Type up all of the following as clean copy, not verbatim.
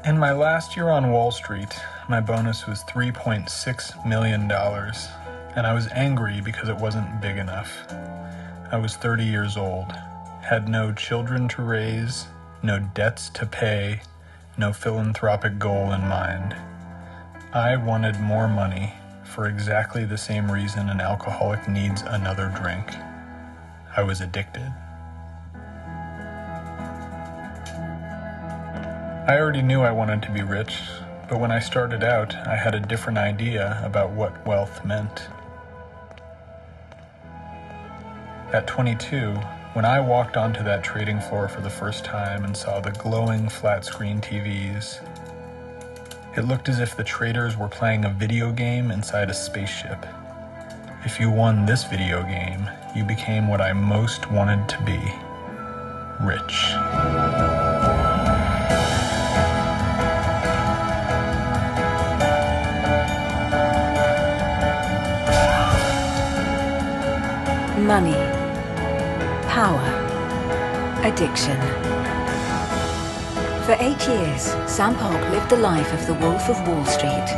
In my last year on Wall Street, my bonus was $3.6 million, and I was angry because it wasn't big enough. I was 30 years old, had no children to raise, no debts to pay, no philanthropic goal in mind. I wanted more money for exactly the same reason an alcoholic needs another drink. I was addicted. I already knew I wanted to be rich, but when I started out, I had a different idea about what wealth meant. At 22, when I walked onto that trading floor for the first time and saw the glowing flat-screen TVs, it looked as if the traders were playing a video game inside a spaceship. If you won this video game, you became what I most wanted to be: rich. Money, power, addiction. For 8 years, Sam Polk lived the life of the Wolf of Wall Street.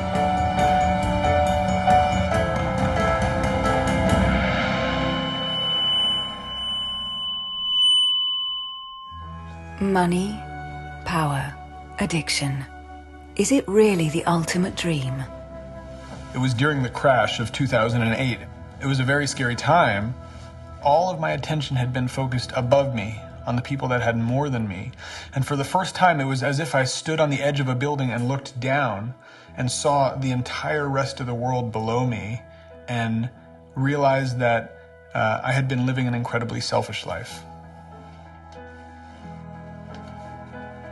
Money, power, addiction. Is it really the ultimate dream? It was during the crash of 2008. It was a very scary time. All of my attention had been focused above me, on the people that had more than me. And for the first time, it was as if I stood on the edge of a building and looked down and saw the entire rest of the world below me and realized that I had been living an incredibly selfish life.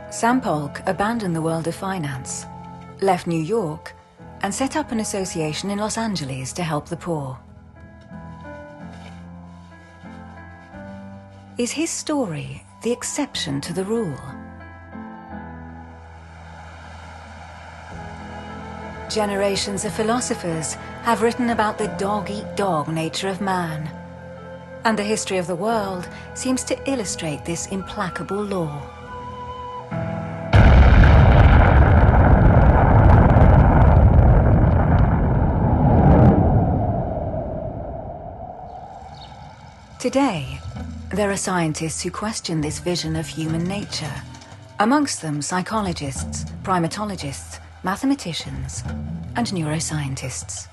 Sam Polk abandoned the world of finance, left New York, and set up an association in Los Angeles to help the poor. Is his story the exception to the rule? Generations of philosophers have written about the dog-eat-dog nature of man, and the history of the world seems to illustrate this implacable law. Today, there are scientists who question this vision of human nature, amongst them psychologists, primatologists, mathematicians, and neuroscientists.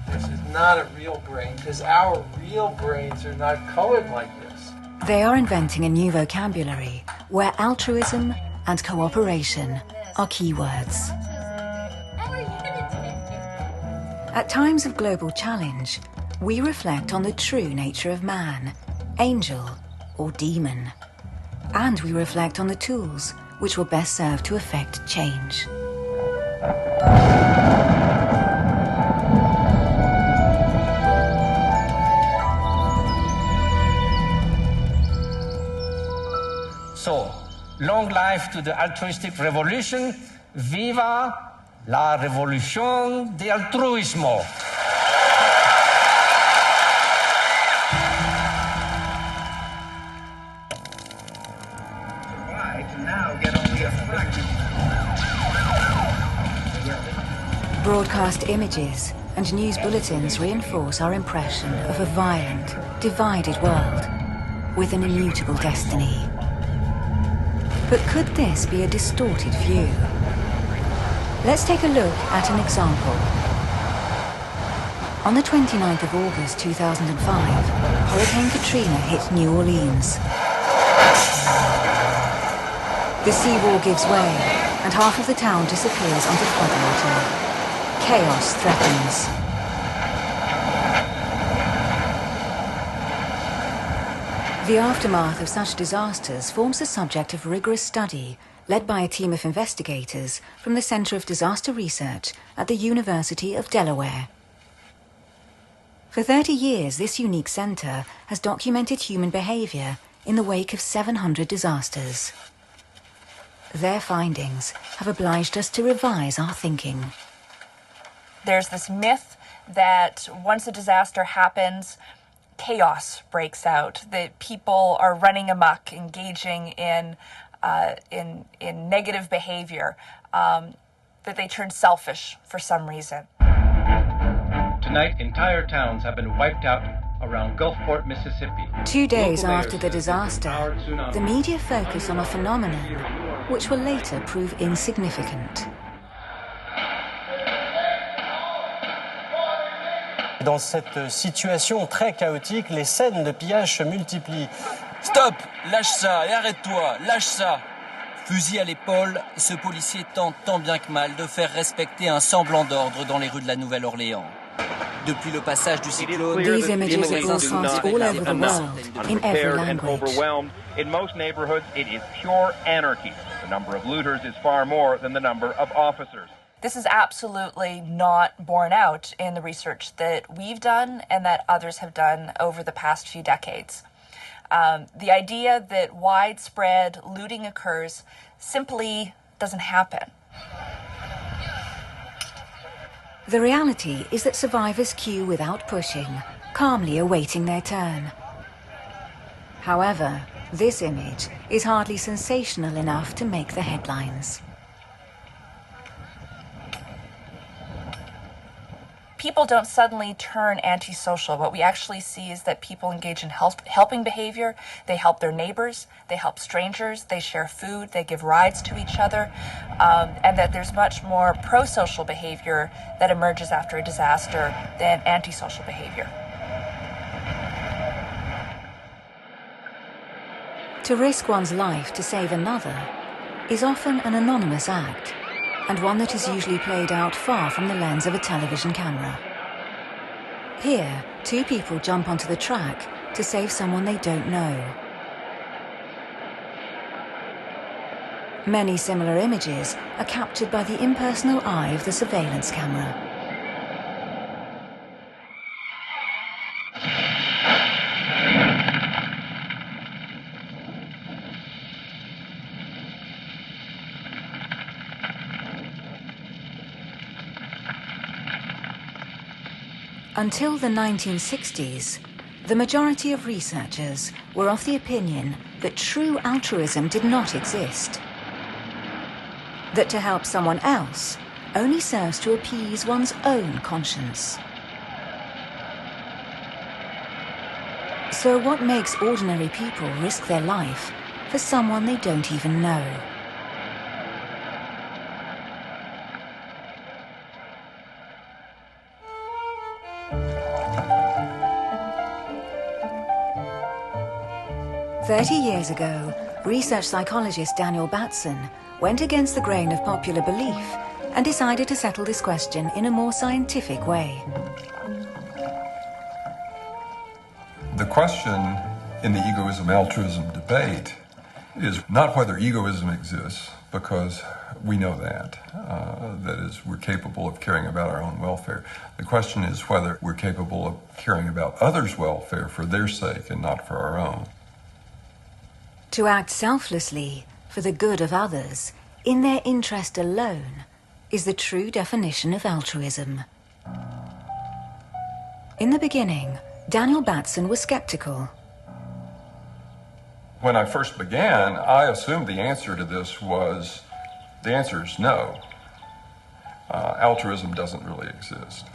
This is not a real brain, because our real brains are not colored like this. They are inventing a new vocabulary where altruism and cooperation are keywords. At times of global challenge, we reflect on the true nature of man, angel or demon, and we reflect on the tools which will best serve to effect change. So, long life to the altruistic revolution. Viva la revolución de altruismo. Broadcast images and news bulletins reinforce our impression of a violent, divided world with an immutable destiny. But could this be a distorted view? Let's take a look at an example. On the 29th of August 2005, Hurricane Katrina hit New Orleans. The seawall gives way, and half of the town disappears under floodwater. Chaos threatens. The aftermath of such disasters forms the subject of rigorous study led by a team of investigators from the Center of Disaster Research at the University of Delaware. For 30 years, this unique center has documented human behavior in the wake of 700 disasters. Their findings have obliged us to revise our thinking. There's this myth that once a disaster happens, chaos breaks out, that people are running amok, engaging in in negative behavior, that they turn selfish for some reason. Tonight, entire towns have been wiped out around Gulfport, Mississippi. 2 days after the disaster, the media focus on a phenomenon which will later prove insignificant. Dans cette situation très chaotique, les scènes de pillage se multiplient. Stop! Lâche ça et arrête-toi! Lâche ça! Fusil à l'épaule, ce policier tente tant bien que mal de faire respecter un semblant d'ordre dans les rues de la Nouvelle-Orléans. Depuis le passage du cyclone, These images are broadcast all over the world, in every language. In most neighborhoods, it is pure anarchy. The number of looters is far more than the number of officers. This is absolutely not borne out in the research that we've done and that others have done over the past few decades. The idea that widespread looting occurs simply doesn't happen. The reality is that survivors queue without pushing, calmly awaiting their turn. However, this image is hardly sensational enough to make the headlines. People don't suddenly turn antisocial. What we actually see is that people engage in helping behavior. They help their neighbors, they help strangers, they share food, they give rides to each other, and that there's much more pro-social behavior that emerges after a disaster than antisocial behavior. To risk one's life to save another is often an anonymous act, and one that is usually played out far from the lens of a television camera. Here, 2 people jump onto the track to save someone they don't know. Many similar images are captured by the impersonal eye of the surveillance camera. Until the 1960s, the majority of researchers were of the opinion that true altruism did not exist. That to help someone else only serves to appease one's own conscience. So what makes ordinary people risk their life for someone they don't even know? "30 years ago, research psychologist Daniel Batson went against the grain of popular belief and decided to settle this question in a more scientific way. The question in the egoism-altruism debate is not whether egoism exists, because we know that. That is, we're capable of caring about our own welfare. The question is whether we're capable of caring about others' welfare for their sake and not for our own. To act selflessly for the good of others, in their interest alone, is the true definition of altruism. In the beginning, Daniel Batson was skeptical. When I first began, I assumed the answer to this was, the answer is no. Altruism doesn't really exist.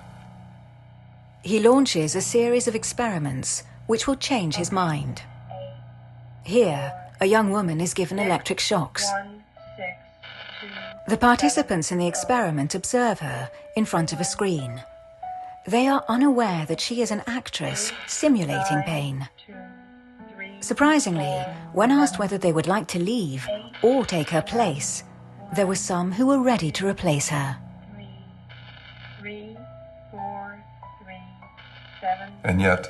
He launches a series of experiments which will change his mind. Here, a young woman is given electric shocks. The participants in the experiment observe her in front of a screen. They are unaware that she is an actress simulating pain. Surprisingly, when asked whether they would like to leave or take her place, there were some who were ready to replace her. 3, 4, 3, 7. And yet,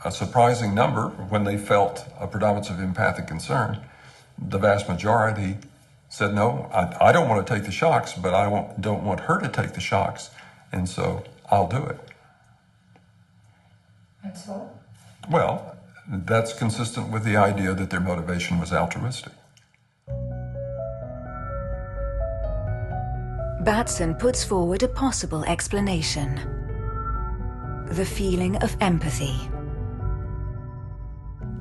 a surprising number, when they felt a predominance of empathic concern, the vast majority said, no, I don't want to take the shocks, but I don't want her to take the shocks, and so I'll do it. And so? Well, that's consistent with the idea that their motivation was altruistic. Batson puts forward a possible explanation: the feeling of empathy.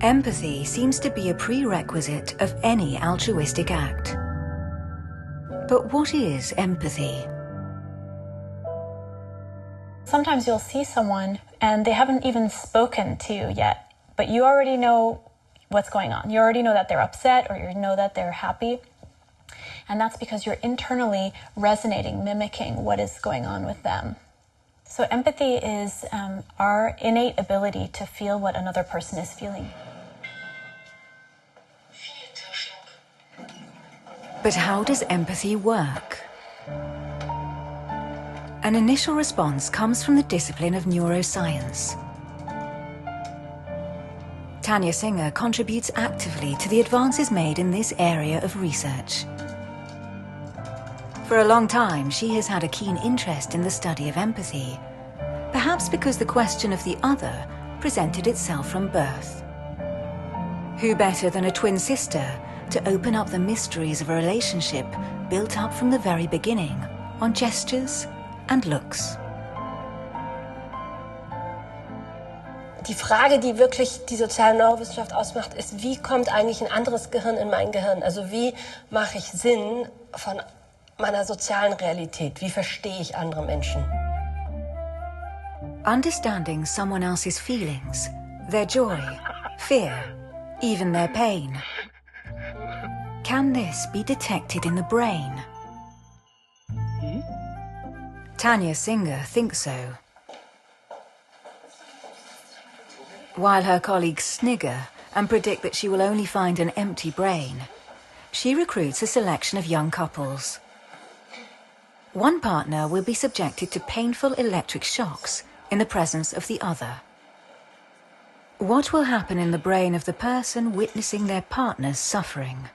Empathy seems to be a prerequisite of any altruistic act. But what is empathy? Sometimes you'll see someone and they haven't even spoken to you yet, but you already know what's going on. You already know that they're upset or you know that they're happy. And that's because you're internally resonating, mimicking what is going on with them. So empathy is our innate ability to feel what another person is feeling. But how does empathy work? An initial response comes from the discipline of neuroscience. Tanya Singer contributes actively to the advances made in this area of research. For a long time, she has had a keen interest in the study of empathy, perhaps because the question of the other presented itself from birth. Who better than a twin sister to open up the mysteries of a relationship built up from the very beginning on gestures and looks? Die Frage, die wirklich die soziale Neurowissenschaft ausmacht, ist, wie kommt eigentlich ein anderes Gehirn in mein Gehirn? Also wie mache ich Sinn von meiner sozialen Realität? Wie verstehe ich andere Menschen? Understanding someone else's feelings, their joy, fear, even their pain. Can this be detected in the brain? Tanya Singer thinks so. While her colleagues snigger and predict that she will only find an empty brain, she recruits a selection of young couples. One partner will be subjected to painful electric shocks in the presence of the other. What will happen in the brain of the person witnessing their partner's suffering?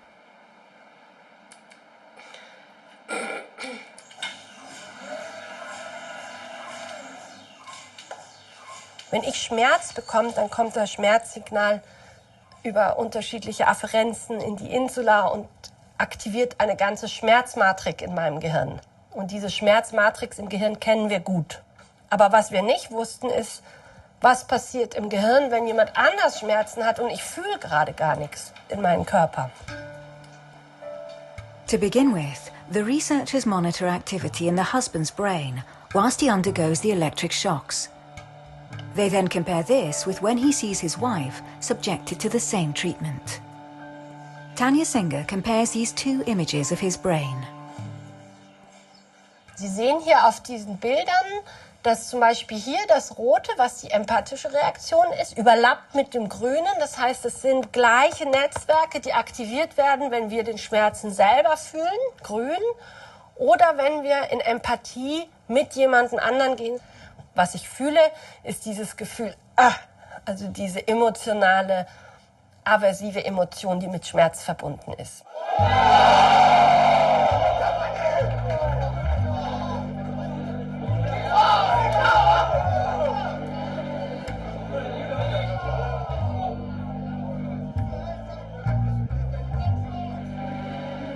Wenn ich Schmerz bekomme, dann kommt das Schmerzsignal über unterschiedliche Afferenzen in die Insula und aktiviert eine ganze Schmerzmatrix in meinem Gehirn. Und diese Schmerzmatrix im Gehirn kennen wir gut. Aber was wir nicht wussten, ist, was passiert im Gehirn, wenn jemand anders Schmerzen hat und ich fühle gerade gar nichts in meinem Körper. To begin with, the researchers monitor activity in the husband's brain whilst he undergoes the electric shocks. They then compare this with when he sees his wife subjected to the same treatment. Tanya Singer compares these two images of his brain. Sie sehen hier auf diesen Bildern, dass zum Beispiel hier das Rote, was die empathische Reaktion ist, überlappt mit dem Grünen. Das heißt, es sind gleiche Netzwerke, die aktiviert werden, wenn wir den Schmerzen selber fühlen, grün, oder wenn wir in Empathie mit jemandem anderen gehen. Was ich fühle, ist dieses Gefühl, also diese emotionale, aversive Emotion, die mit Schmerz verbunden ist.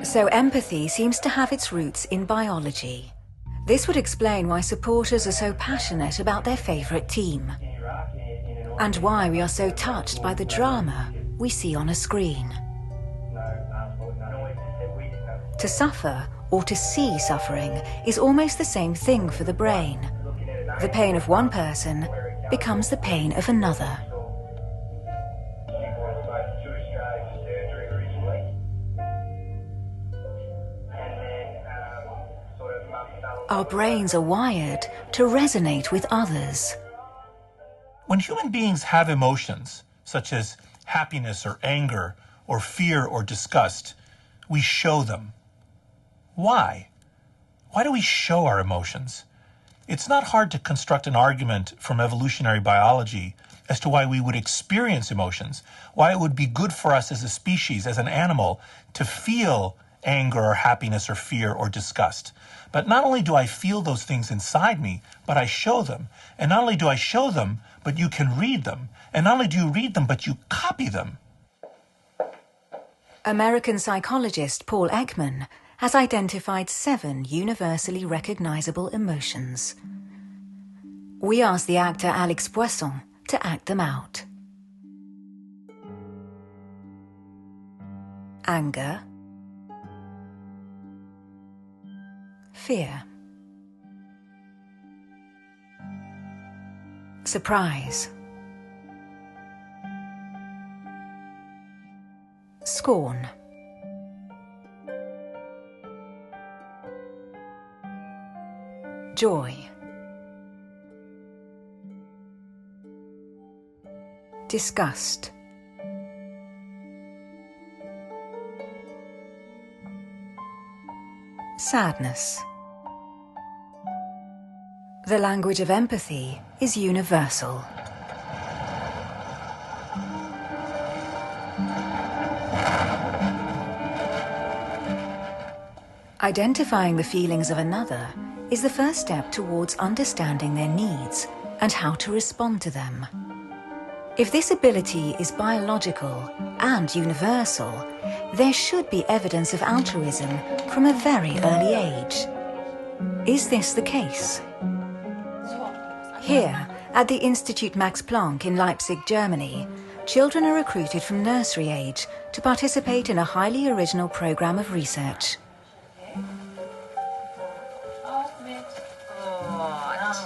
So empathy seems to have its roots in biology. This would explain why supporters are so passionate about their favourite team, and why we are so touched by the drama we see on a screen. To suffer or to see suffering is almost the same thing for the brain. The pain of one person becomes the pain of another. Our brains are wired to resonate with others. When human beings have emotions, such as happiness or anger or fear or disgust, we show them. Why? Why do we show our emotions? It's not hard to construct an argument from evolutionary biology as to why we would experience emotions, why it would be good for us as a species, as an animal, to feel anger or happiness or fear or disgust. But not only do I feel those things inside me, but I show them. And not only do I show them, but you can read them. And not only do you read them, but you copy them. American psychologist Paul Ekman has identified 7 universally recognizable emotions. We asked the actor Alex Poisson to act them out. anger, fear, surprise, scorn, joy, disgust, sadness. The language of empathy is universal. Identifying the feelings of another is the first step towards understanding their needs and how to respond to them. If this ability is biological and universal, there should be evidence of altruism from a very early age. Is this the case? Here, at the Institute Max Planck in Leipzig, Germany, children are recruited from nursery age to participate in a highly original program of research.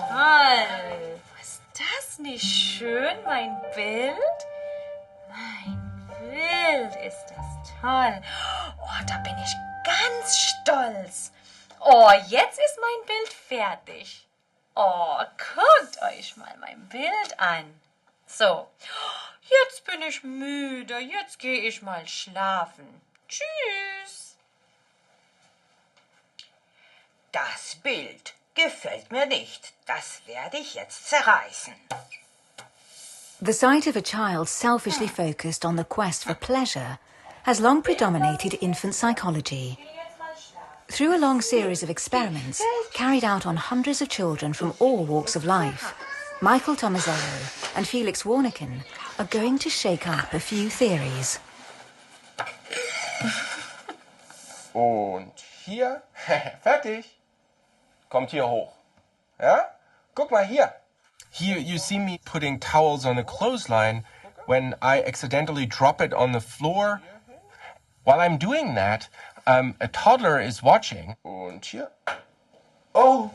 Toll! Ist das nicht schön, mein Bild? Mein Bild, ist das toll. Oh, da bin ich ganz stolz. Oh, jetzt ist mein Bild fertig. Oh, guckt euch mal mein Bild an. So, jetzt bin ich müde, jetzt gehe ich mal schlafen. Tschüss. Das Bild gefällt mir nicht. Das werde ich jetzt zerreißen. The sight of a child selfishly focused on the quest for pleasure has long predominated infant psychology. Through a long series of experiments carried out on hundreds of children from all walks of life, Michael Tomasello and Felix Warneken are going to shake up a few theories. Und hier, fertig. Kommt hier hoch. Ja? Guck mal hier. Here you see me putting towels on a clothesline when I accidentally drop it on the floor. While I'm doing that, a toddler is watching. Und hier. Oh!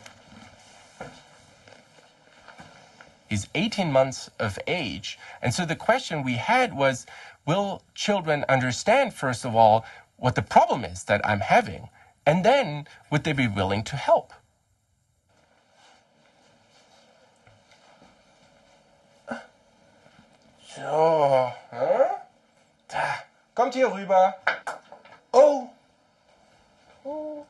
He's 18 months of age. And so the question we had was, will children understand, first of all, what the problem is that I'm having? And then, would they be willing to help? So, da, kommt hier rüber. Oh. Oh.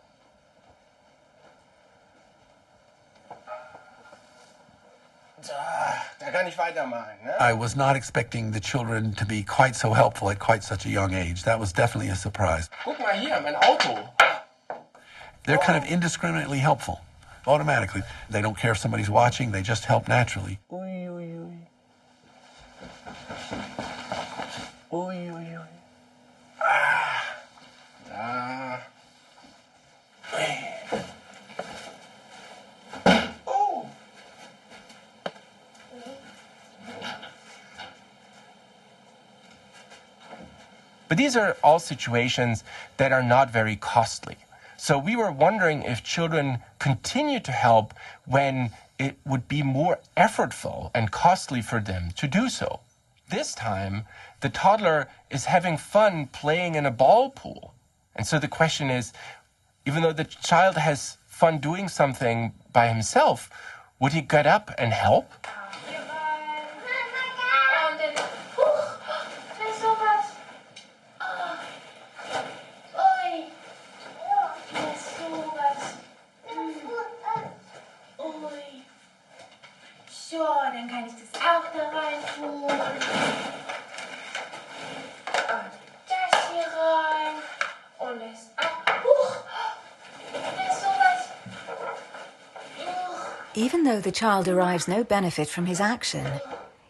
Da kann ich weitermachen. Ne? I was not expecting the children to be quite so helpful at quite such a young age. That was definitely a surprise. Guck mal hier, mein Auto. They're kind of indiscriminately helpful, automatically. They don't care if somebody's watching, they just help naturally. Ui, ui, ui. Ui, ui, ui. Da. Oh. But these are all situations that are not very costly. So we were wondering if children continue to help when it would be more effortful and costly for them to do so. This time, the toddler is having fun playing in a ball pool. And so the question is, even though the child has fun doing something by himself, would he get up and help? So, dann kann ich das auch da rein tun. Und das hier rein. Und das auch. Huch! Das ist sowas. Even though the child derives no benefit from his action,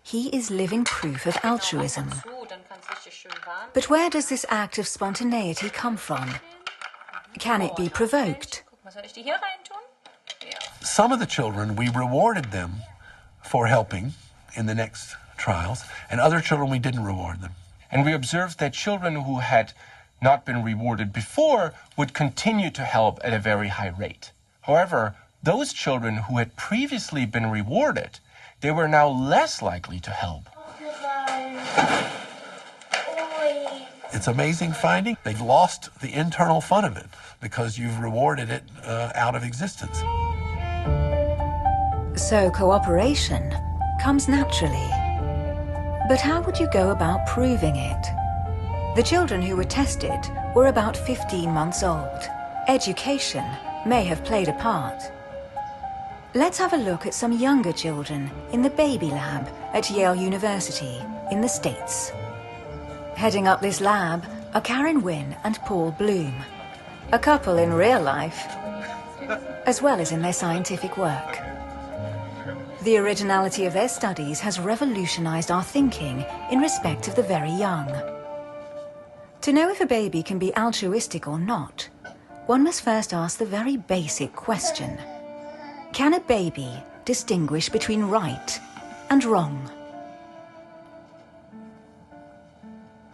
he is living proof of altruism. But where does this act of spontaneity come from? Can it be provoked? Soll ich die hier rein tun? Some of the children, we rewarded them for helping in the next trials, and other children we didn't reward them. And we observed that children who had not been rewarded before would continue to help at a very high rate. However, those children who had previously been rewarded, they were now less likely to help. It's amazing finding. They've lost the internal fun of it because you've rewarded it out of existence. So cooperation comes naturally. But how would you go about proving it? The children who were tested were about 15 months old. Education may have played a part. Let's have a look at some younger children in the baby lab at Yale University in the States. Heading up this lab are Karen Wynn and Paul Bloom, a couple in real life, as well as in their scientific work. The originality of their studies has revolutionized our thinking in respect of the very young. To know if a baby can be altruistic or not, one must first ask the very basic question: can a baby distinguish between right and wrong?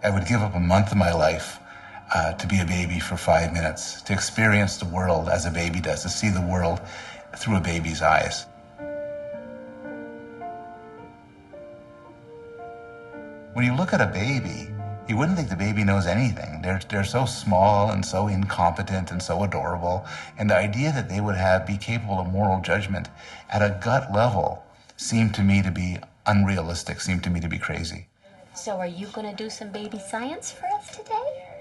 I would give up a month of my life to be a baby for 5 minutes, to experience the world as a baby does, to see the world through a baby's eyes. When you look at a baby, you wouldn't think the baby knows anything. They're so small and so incompetent and so adorable. And the idea that they would be capable of moral judgment at a gut level seemed to me to be unrealistic, seemed to me to be crazy. So are you going to do some baby science for us today?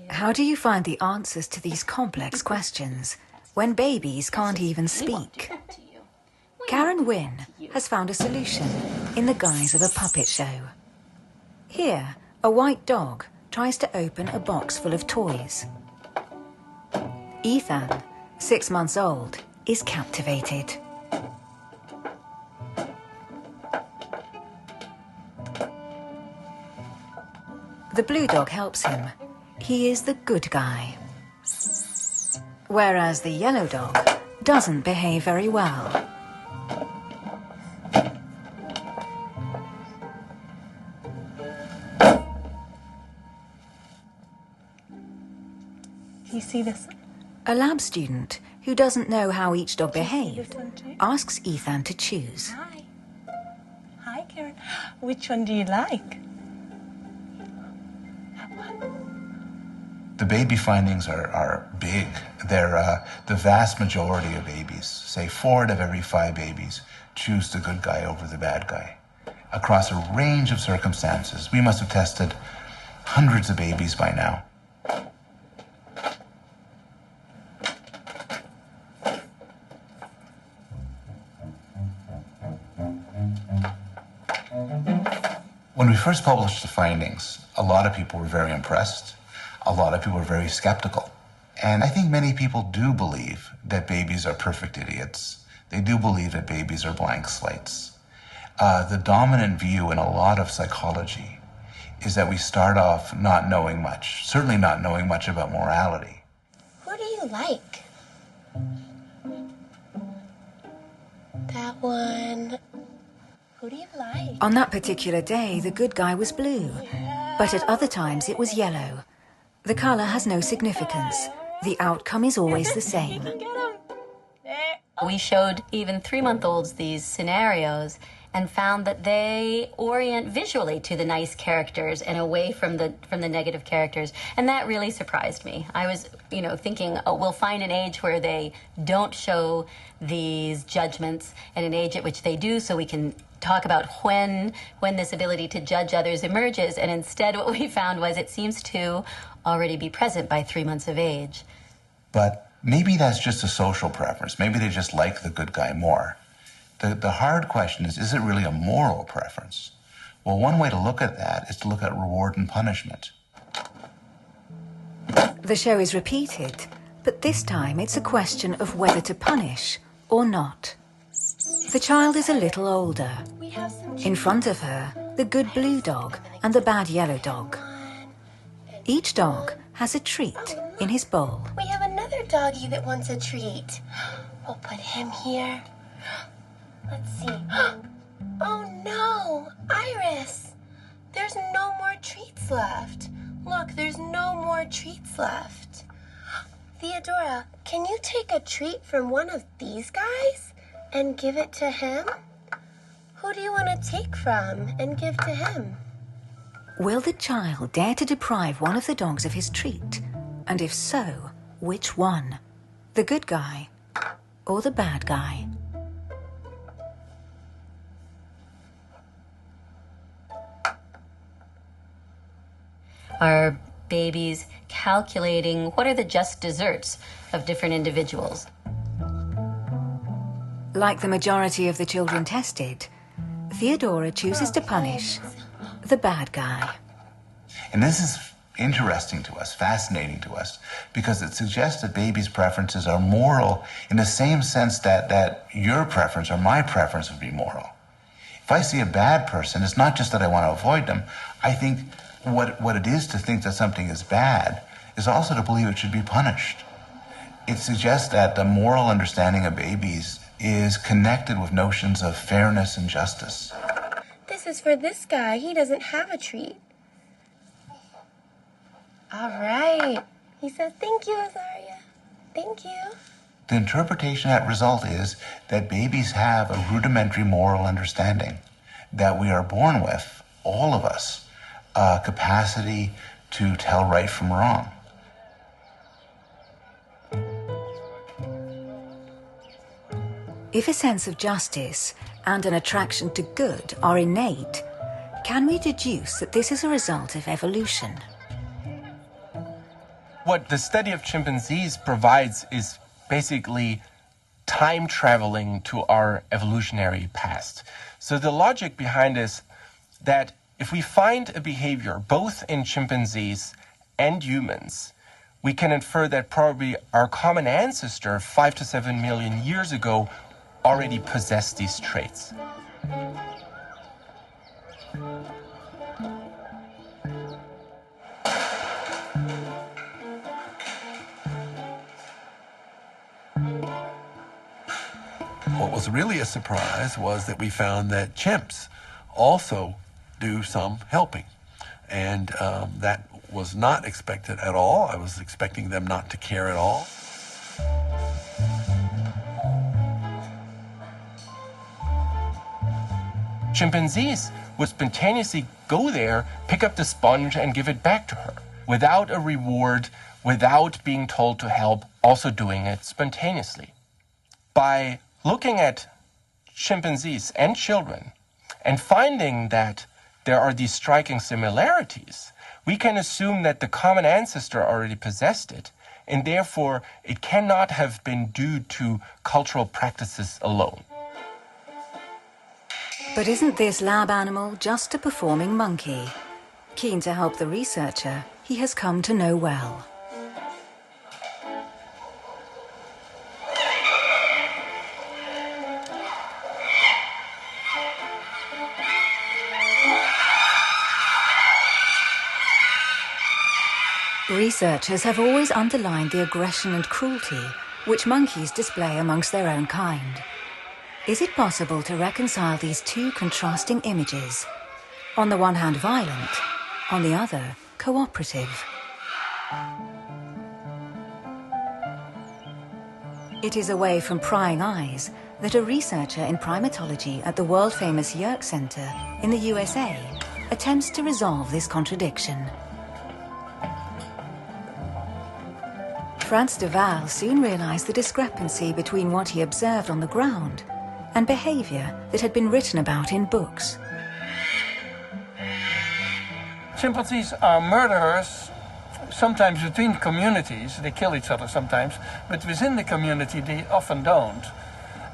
How do you find the answers to these complex questions when babies can't even speak? Karen Wynn has found a solution in the guise of a puppet show. Here, a white dog tries to open a box full of toys. Ethan, 6 months old, is captivated. The blue dog helps him. He is the good guy. Whereas the yellow dog doesn't behave very well. Do you see this? A lab student who doesn't know how each dog behaved asks Ethan to choose. Hi. Hi, Karen. Which one do you like? The baby findings are big. They're the vast majority of babies, say 4 out of every 5 babies, choose the good guy over the bad guy. Across a range of circumstances, we must have tested hundreds of babies by now. When we first published the findings, a lot of people were very impressed. A lot of people were very skeptical. And I think many people do believe that babies are perfect idiots. They do believe that babies are blank slates. The dominant view in a lot of psychology is that we start off not knowing much, certainly not knowing much about morality. Who do you like? That one. Who do you like? On that particular day, the good guy was blue, but at other times it was yellow. The color has no significance. The outcome is always the same. We showed even 3-month-olds these scenarios and found that they orient visually to the nice characters and away from the negative characters. And that really surprised me. I was, thinking, oh, we'll find an age where they don't show these judgments and an age at which they do, so we can talk about when this ability to judge others emerges. And instead what we found was it seems to already be present by 3 months of age. But maybe that's just a social preference. Maybe they just like the good guy more. The hard question is it really a moral preference? Well, one way to look at that is to look at reward and punishment. The show is repeated, but this time it's a question of whether to punish or not. The child is a little older. In front of her, the good blue dog and the bad yellow dog. Each dog has a treat in his bowl. We have another doggy that wants a treat. We'll put him here. Let's see. Oh no, Iris. There's no more treats left. Look, there's no more treats left. Theodora, can you take a treat from one of these guys and give it to him? Who do you want to take from and give to him? Will the child dare to deprive one of the dogs of his treat? And if so, which one? The good guy or the bad guy? Are babies calculating what are the just desserts of different individuals? Like the majority of the children tested, Theodora chooses to punish the bad guy. And this is interesting to us, fascinating to us, because it suggests that babies' preferences are moral in the same sense that your preference or my preference would be moral. If I see a bad person, it's not just that I want to avoid them. I think what it is to think that something is bad is also to believe it should be punished. It suggests that the moral understanding of babies is connected with notions of fairness and justice. This is for this guy. He doesn't have a treat. All right. He says, thank you, Azaria. Thank you. The interpretation of that result is that babies have a rudimentary moral understanding, that we are born with, all of us, a capacity to tell right from wrong. If a sense of justice and an attraction to good are innate, can we deduce that this is a result of evolution? What the study of chimpanzees provides is basically time traveling to our evolutionary past. So the logic behind is that if we find a behavior both in chimpanzees and humans, we can infer that probably our common ancestor 5 to 7 million years ago already possessed these traits. What was really a surprise was that we found that chimps also do some helping. And that was not expected at all. I was expecting them not to care at all. Chimpanzees would spontaneously go there, pick up the sponge and give it back to her without a reward, without being told to help, also doing it spontaneously. By looking at chimpanzees and children and finding that there are these striking similarities, we can assume that the common ancestor already possessed it, and therefore it cannot have been due to cultural practices alone. But isn't this lab animal just a performing monkey? Keen to help the researcher he has come to know well. Researchers have always underlined the aggression and cruelty which monkeys display amongst their own kind. Is it possible to reconcile these two contrasting images? On the one hand violent, on the other cooperative. It is away from prying eyes that a researcher in primatology at the world-famous Yerkes Center in the USA attempts to resolve this contradiction. Frans de Waal soon realized the discrepancy between what he observed on the ground and behavior that had been written about in books. Chimpanzees are murderers, sometimes between communities. They kill each other sometimes, but within the community they often don't.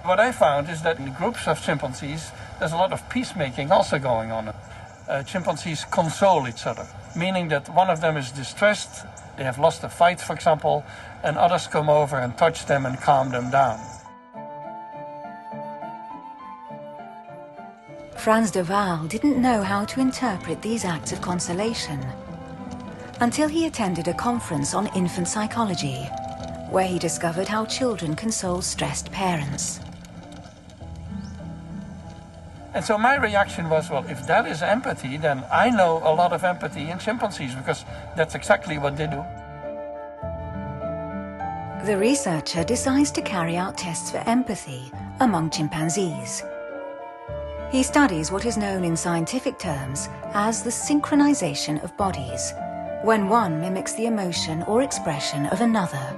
What I found is that in groups of chimpanzees there's a lot of peacemaking also going on. Chimpanzees console each other, meaning that one of them is distressed, they have lost a fight, for example, and others come over and touch them and calm them down. Frans de Waal didn't know how to interpret these acts of consolation until he attended a conference on infant psychology, where he discovered how children console stressed parents. And so my reaction was, well, if that is empathy, then I know a lot of empathy in chimpanzees, because that's exactly what they do. The researcher decides to carry out tests for empathy among chimpanzees. He studies what is known in scientific terms as the synchronization of bodies, when one mimics the emotion or expression of another.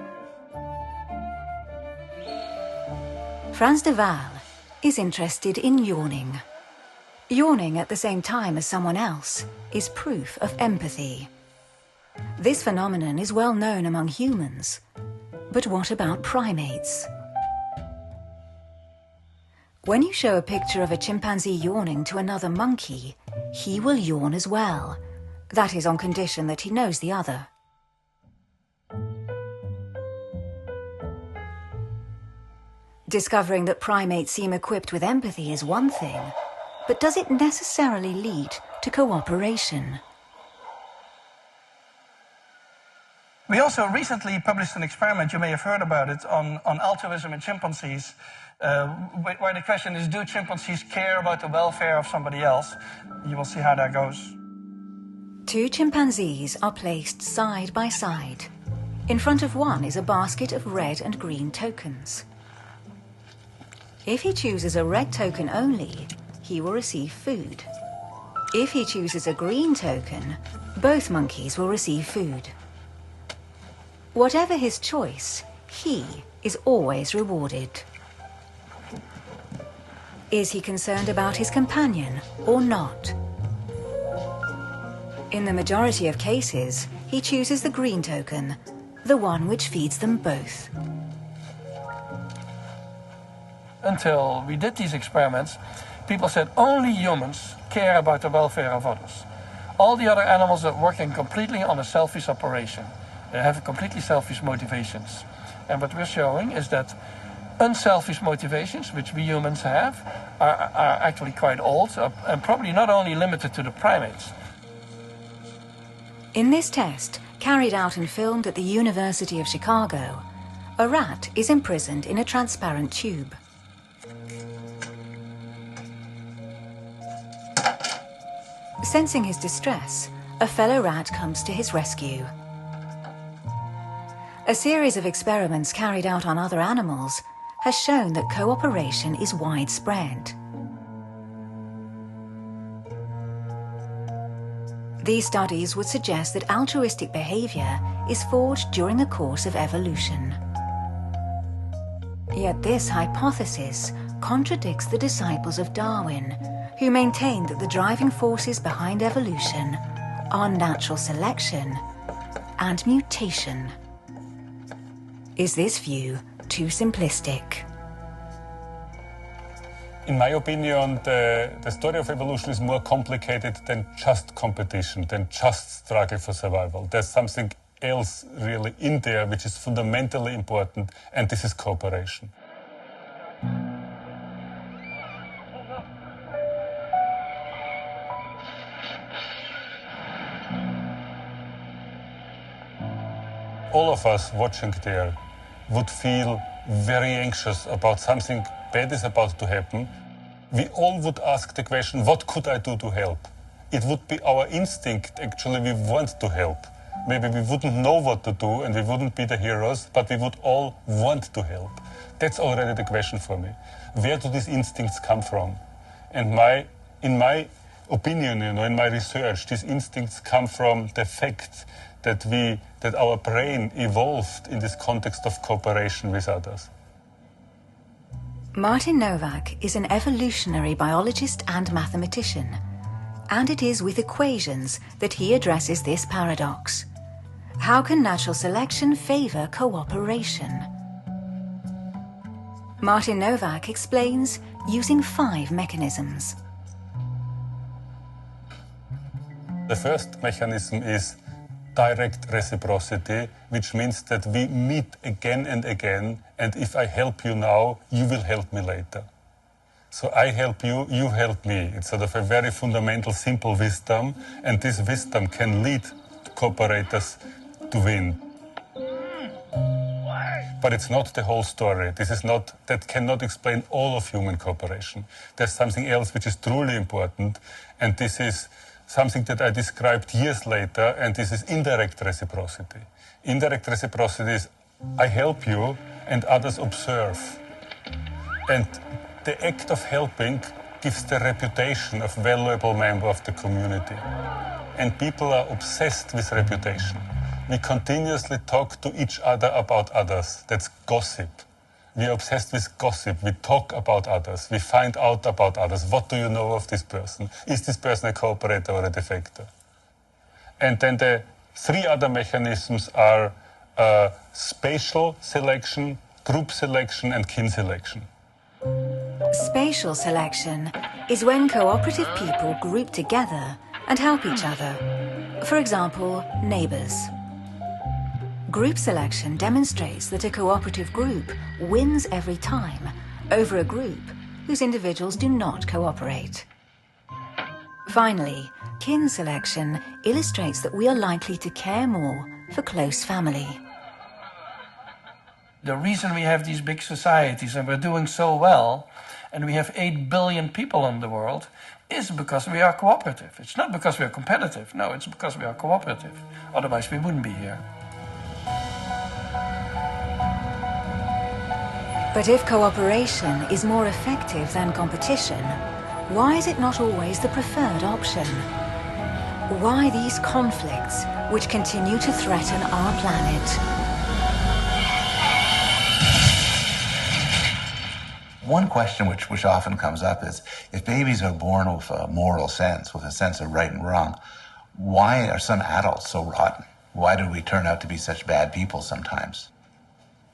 Frans de Waal is interested in yawning. Yawning at the same time as someone else is proof of empathy. This phenomenon is well known among humans. But what about primates? When you show a picture of a chimpanzee yawning to another monkey, he will yawn as well. That is on condition that he knows the other. Discovering that primates seem equipped with empathy is one thing, but does it necessarily lead to cooperation? We also recently published an experiment, you may have heard about it, on altruism in chimpanzees, where the question is, do chimpanzees care about the welfare of somebody else? You will see how that goes. Two chimpanzees are placed side by side. In front of one is a basket of red and green tokens. If he chooses a red token only, he will receive food. If he chooses a green token, both monkeys will receive food. Whatever his choice, he is always rewarded. Is he concerned about his companion or not? In the majority of cases, he chooses the green token, the one which feeds them both. Until we did these experiments, people said only humans care about the welfare of others. All the other animals are working completely on a selfish operation. They have completely selfish motivations. And what we're showing is that unselfish motivations, which we humans have, are actually quite old and probably not only limited to the primates. In this test, carried out and filmed at the University of Chicago, a rat is imprisoned in a transparent tube. Sensing his distress, a fellow rat comes to his rescue. A series of experiments carried out on other animals has shown that cooperation is widespread. These studies would suggest that altruistic behavior is forged during the course of evolution. Yet this hypothesis contradicts the disciples of Darwin, who maintained that the driving forces behind evolution are natural selection and mutation. Is this view too simplistic? In my opinion, the story of evolution is more complicated than just competition, than just struggle for survival. There's something else really in there which is fundamentally important, and this is cooperation. All of us watching there would feel very anxious about something bad is about to happen. We all would ask the question, what could I do to help? It would be our instinct, actually, we want to help. Maybe we wouldn't know what to do and we wouldn't be the heroes, but we would all want to help. That's already the question for me. Where do these instincts come from? And in my opinion, in my research, these instincts come from the fact that our brain evolved in this context of cooperation with others. Martin Nowak is an evolutionary biologist and mathematician, and it is with equations that he addresses this paradox. How can natural selection favor cooperation? Martin Nowak explains using 5 mechanisms. The first mechanism is direct reciprocity, which means that we meet again and again, and if I help you now, you will help me later. So I help you, you help me. It's sort of a very fundamental, simple wisdom, and this wisdom can lead cooperators to win. But it's not the whole story. That cannot explain all of human cooperation. There's something else which is truly important, and this is something that I described years later, and this is indirect reciprocity. Indirect reciprocity is I help you and others observe. And the act of helping gives the reputation of valuable member of the community. And people are obsessed with reputation. We continuously talk to each other about others. That's gossip. We are obsessed with gossip. We talk about others. We find out about others. What do you know of this person? Is this person a cooperator or a defector? And then the three other mechanisms are spatial selection, group selection, and kin selection. Spatial selection is when cooperative people group together and help each other. For example, neighbors. Group selection demonstrates that a cooperative group wins every time over a group whose individuals do not cooperate. Finally, kin selection illustrates that we are likely to care more for close family. The reason we have these big societies and we're doing so well, and we have 8 billion people in the world, is because we are cooperative. It's not because we are competitive. No, it's because we are cooperative. Otherwise, we wouldn't be here. But if cooperation is more effective than competition, why is it not always the preferred option? Why these conflicts which continue to threaten our planet? One question which often comes up is, if babies are born with a moral sense, with a sense of right and wrong, why are some adults so rotten? Why do we turn out to be such bad people sometimes?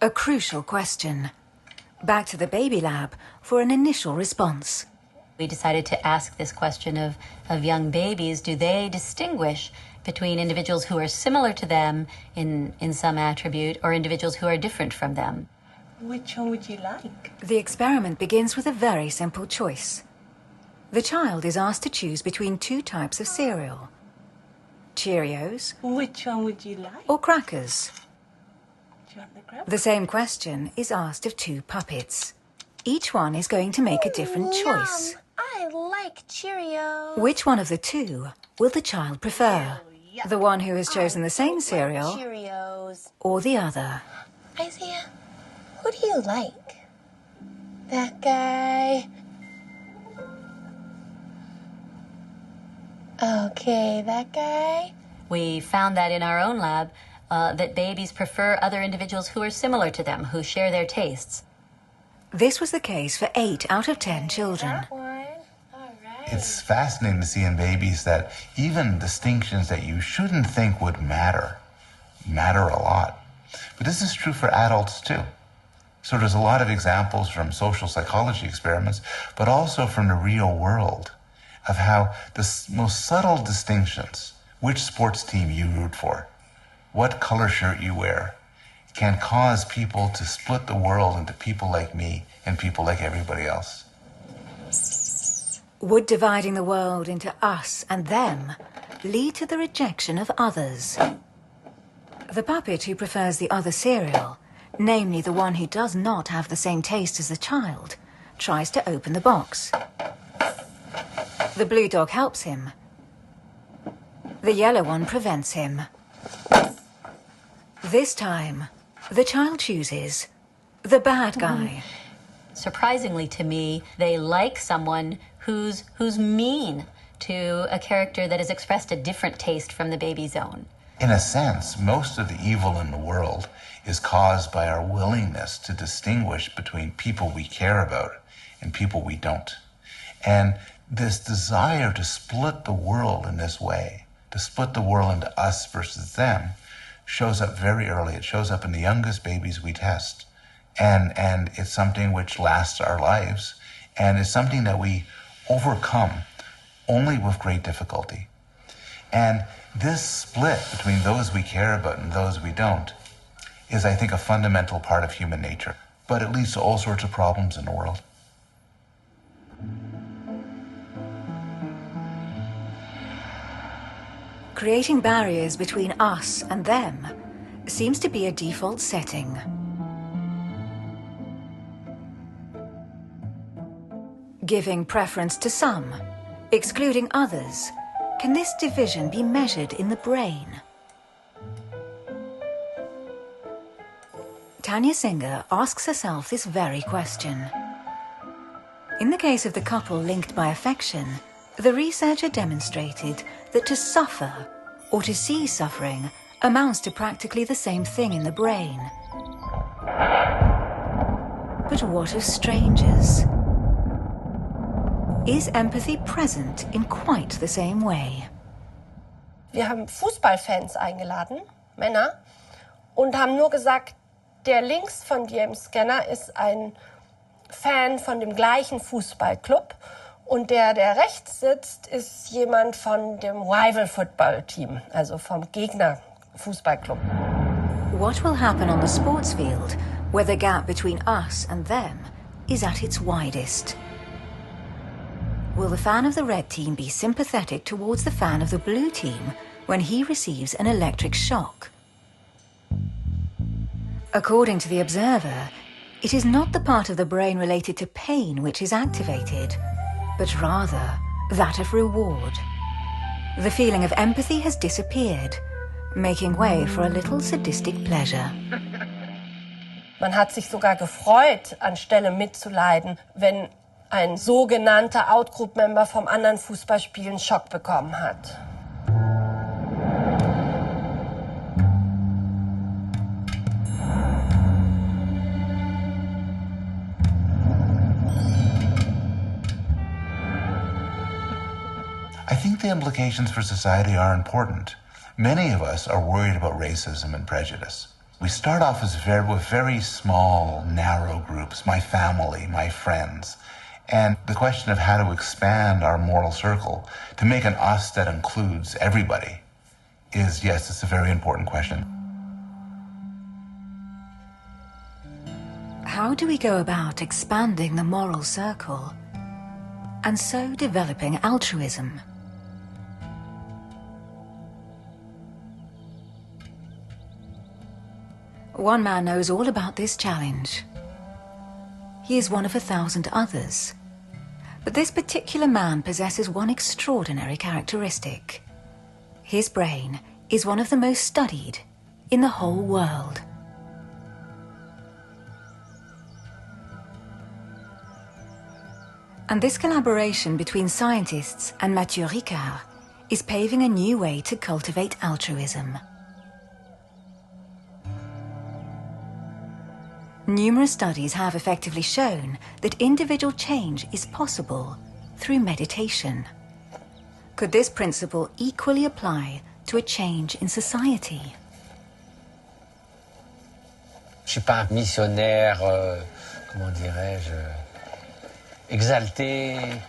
A crucial question. Back to the baby lab for an initial response. We decided to ask this question of young babies. Do they distinguish between individuals who are similar to them in some attribute or individuals who are different from them? Which one would you like? The experiment begins with a very simple choice. The child is asked to choose between two types of cereal. Cheerios. Which one would you like? Or crackers. Do you want the crackers? The same question is asked of two puppets. Each one is going to make a different choice. Yum. I like Cheerios. Which one of the two will the child prefer? The one who has chosen the same cereal Cheerios. or the other? Isaiah, who do you like? That guy? Okay, that guy? We found that in our own lab, that babies prefer other individuals who are similar to them, who share their tastes. This was the case for 8 out of 10 children. It's fascinating to see in babies that even distinctions that you shouldn't think would matter a lot. But this is true for adults too. So there's a lot of examples from social psychology experiments, but also from the real world, of how the most subtle distinctions, which sports team you root for, what color shirt you wear, can cause people to split the world into people like me and people like everybody else. Would dividing the world into us and them lead to the rejection of others? The puppet who prefers the other cereal, namely the one who does not have the same taste as the child, tries to open the box. The blue dog helps him. The yellow one prevents him. This time, the child chooses the bad guy. Surprisingly to me, they like someone who's mean to a character that has expressed a different taste from the baby's own. In a sense, most of the evil in the world is caused by our willingness to distinguish between people we care about and people we don't. And this desire to split the world in this way, to split the world into us versus them, shows up very early. It shows up in the youngest babies we test. And it's something which lasts our lives, and it's something that we overcome only with great difficulty. And this split between those we care about and those we don't is, I think, a fundamental part of human nature. But it leads to all sorts of problems in the world. Creating barriers between us and them seems to be a default setting. Giving preference to some, excluding others, can this division be measured in the brain? Tanya Singer asks herself this very question. In the case of the couple linked by affection, the researcher demonstrated that to suffer, or to see suffering, amounts to practically the same thing in the brain. But what of strangers? Is empathy present in quite the same way? Wir haben Fußballfans eingeladen, Männer, und haben nur gesagt, der links von dir im Scanner ist ein Fan von dem gleichen Fußballclub und der rechts sitzt, ist jemand von dem Rival Football Team, also vom Gegner Fußballclub. What will happen on the sports field where the gap between us and them is at its widest? Will the fan of the red team be sympathetic towards the fan of the blue team when he receives an electric shock? According to the observer, it is not the part of the brain related to pain which is activated, but rather that of reward. The feeling of empathy has disappeared, making way for a little sadistic pleasure. Man hat sich sogar gefreut, anstelle mitzuleiden, wenn ein sogenannter Outgroup-Member vom anderen Fußballspiel einen Schock bekommen hat. I think the implications for society are important. Many of us are worried about racism and prejudice. We start off with very small, narrow groups, my family, my friends. And the question of how to expand our moral circle to make an us that includes everybody is, yes, it's a very important question. How do we go about expanding the moral circle and so developing altruism? One man knows all about this challenge. He is one of 1,000 others. But this particular man possesses one extraordinary characteristic. His brain is one of the most studied in the whole world. And this collaboration between scientists and Mathieu Ricard is paving a new way to cultivate altruism. Numerous studies have effectively shown that individual change is possible through meditation. Could this principle equally apply to a change in society? Je suis pas un missionnaire, comment dirais-je, exalté.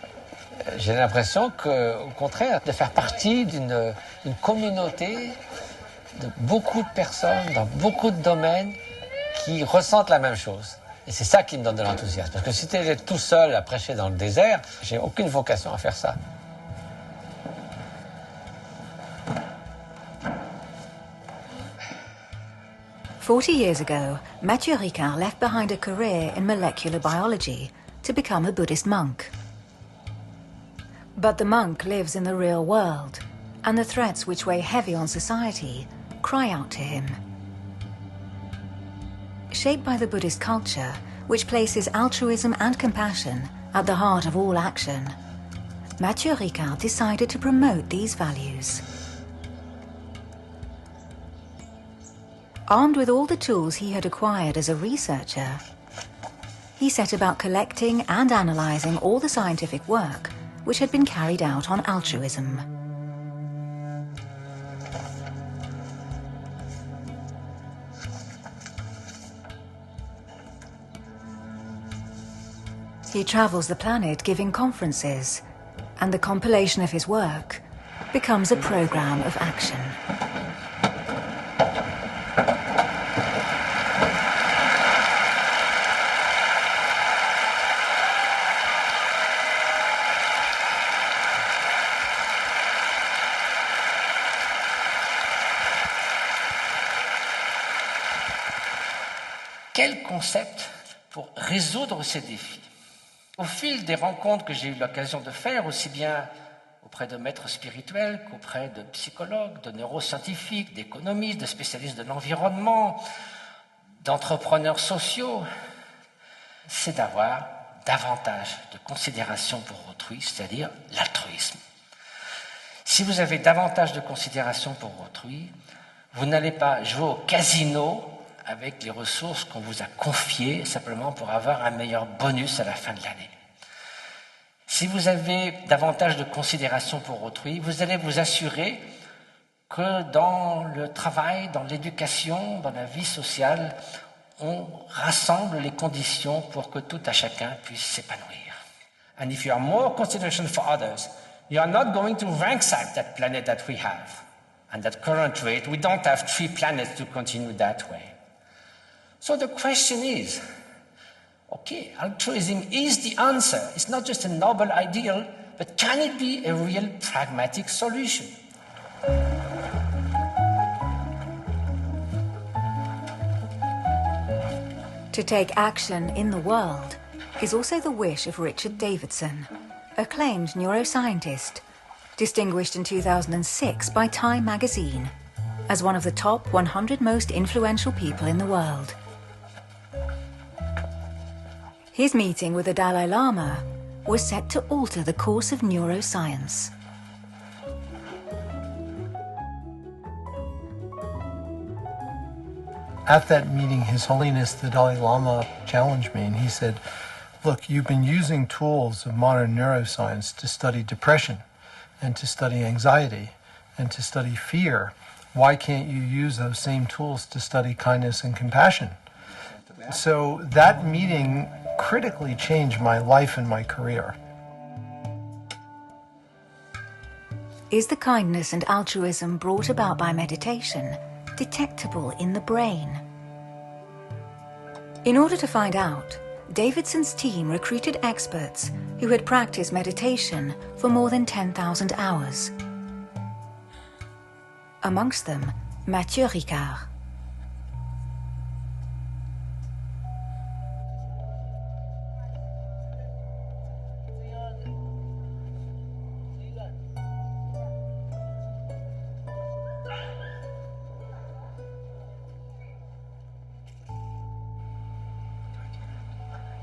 J'ai l'impression qu'au contraire, de faire partie d'une communauté de beaucoup de personnes dans beaucoup de domaines qui ressentent la même chose. Et c'est ça qui me donne de l'enthousiasme. Parce que si tu es tout seul à prêcher dans le désert, j'ai aucune vocation à faire ça. "40 years ago, Mathieu Ricard left behind a career in molecular biology to become a Buddhist monk. But the monk lives in the real world, and the threats which weigh heavy on society cry out to him. Shaped by the Buddhist culture, which places altruism and compassion at the heart of all action, Mathieu Ricard decided to promote these values. Armed with all the tools he had acquired as a researcher, he set about collecting and analyzing all the scientific work which had been carried out on altruism. He travels the planet giving conferences, and the compilation of his work becomes a program of action. Quel concept pour résoudre ces défis? Au fil des rencontres que j'ai eu l'occasion de faire, aussi bien auprès de maîtres spirituels qu'auprès de psychologues, de neuroscientifiques, d'économistes, de spécialistes de l'environnement, d'entrepreneurs sociaux, c'est d'avoir davantage de considération pour autrui, c'est-à-dire l'altruisme. Si vous avez davantage de considération pour autrui, vous n'allez pas jouer au casino avec les ressources qu'on vous a confiées simplement pour avoir un meilleur bonus à la fin de l'année. Si vous avez davantage de considération pour autrui, vous allez vous assurer que dans le travail, dans l'éducation, dans la vie sociale, on rassemble les conditions pour que tout à chacun puisse s'épanouir. And if you have more consideration for others, you are not going to ransack that planet that we have. And at current rate, we don't have 3 planets to continue that way. So the question is, okay, altruism is the answer. It's not just a noble ideal, but can it be a real pragmatic solution? To take action in the world is also the wish of Richard Davidson, acclaimed neuroscientist, distinguished in 2006 by Time magazine as one of the top 100 most influential people in the world. His meeting with the Dalai Lama was set to alter the course of neuroscience. At that meeting, His Holiness the Dalai Lama challenged me, and he said, look, you've been using tools of modern neuroscience to study depression and to study anxiety and to study fear. Why can't you use those same tools to study kindness and compassion? So that meeting critically changed my life and my career. Is the kindness and altruism brought about by meditation detectable in the brain? In order to find out, Davidson's team recruited experts who had practiced meditation for more than 10,000 hours. Amongst them, Mathieu Ricard.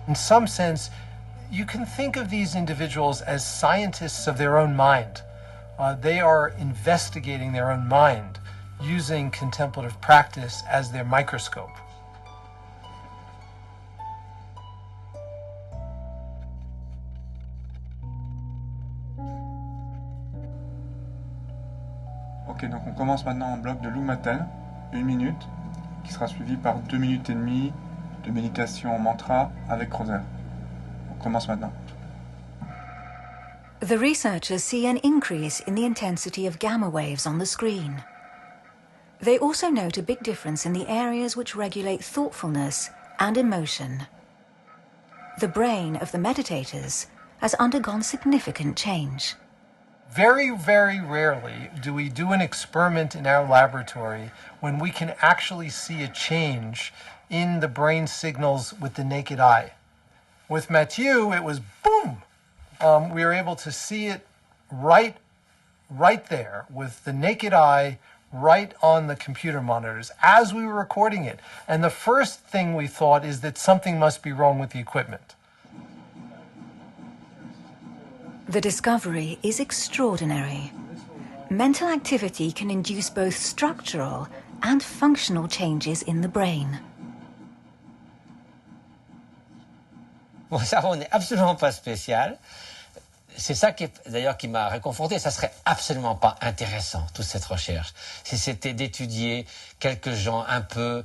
In some sense, you can think of these individuals as scientists of their own mind. They are investigating their own mind, using contemplative practice as their microscope. Ok, donc on commence maintenant en bloc de Lumaten, 1 minute, qui sera suivi par 2 minutes et demie de méditation en mantra avec rosaire. On commence maintenant. The researchers see an increase in the intensity of gamma waves on the screen. They also note a big difference in the areas which regulate thoughtfulness and emotion. The brain of the meditators has undergone significant change. Very, very rarely do we do an experiment in our laboratory when we can actually see a change in the brain signals with the naked eye. With Mathieu, it was boom! We were able to see it right there with the naked eye, right on the computer monitors as we were recording it. And the first thing we thought is that something must be wrong with the equipment. The discovery is extraordinary. Mental activity can induce both structural and functional changes in the brain. Bon, ça, on n'est absolument pas spécial. C'est ça qui, d'ailleurs, qui m'a réconforté. Ça serait absolument pas intéressant, toute cette recherche, si c'était d'étudier quelques gens un peu,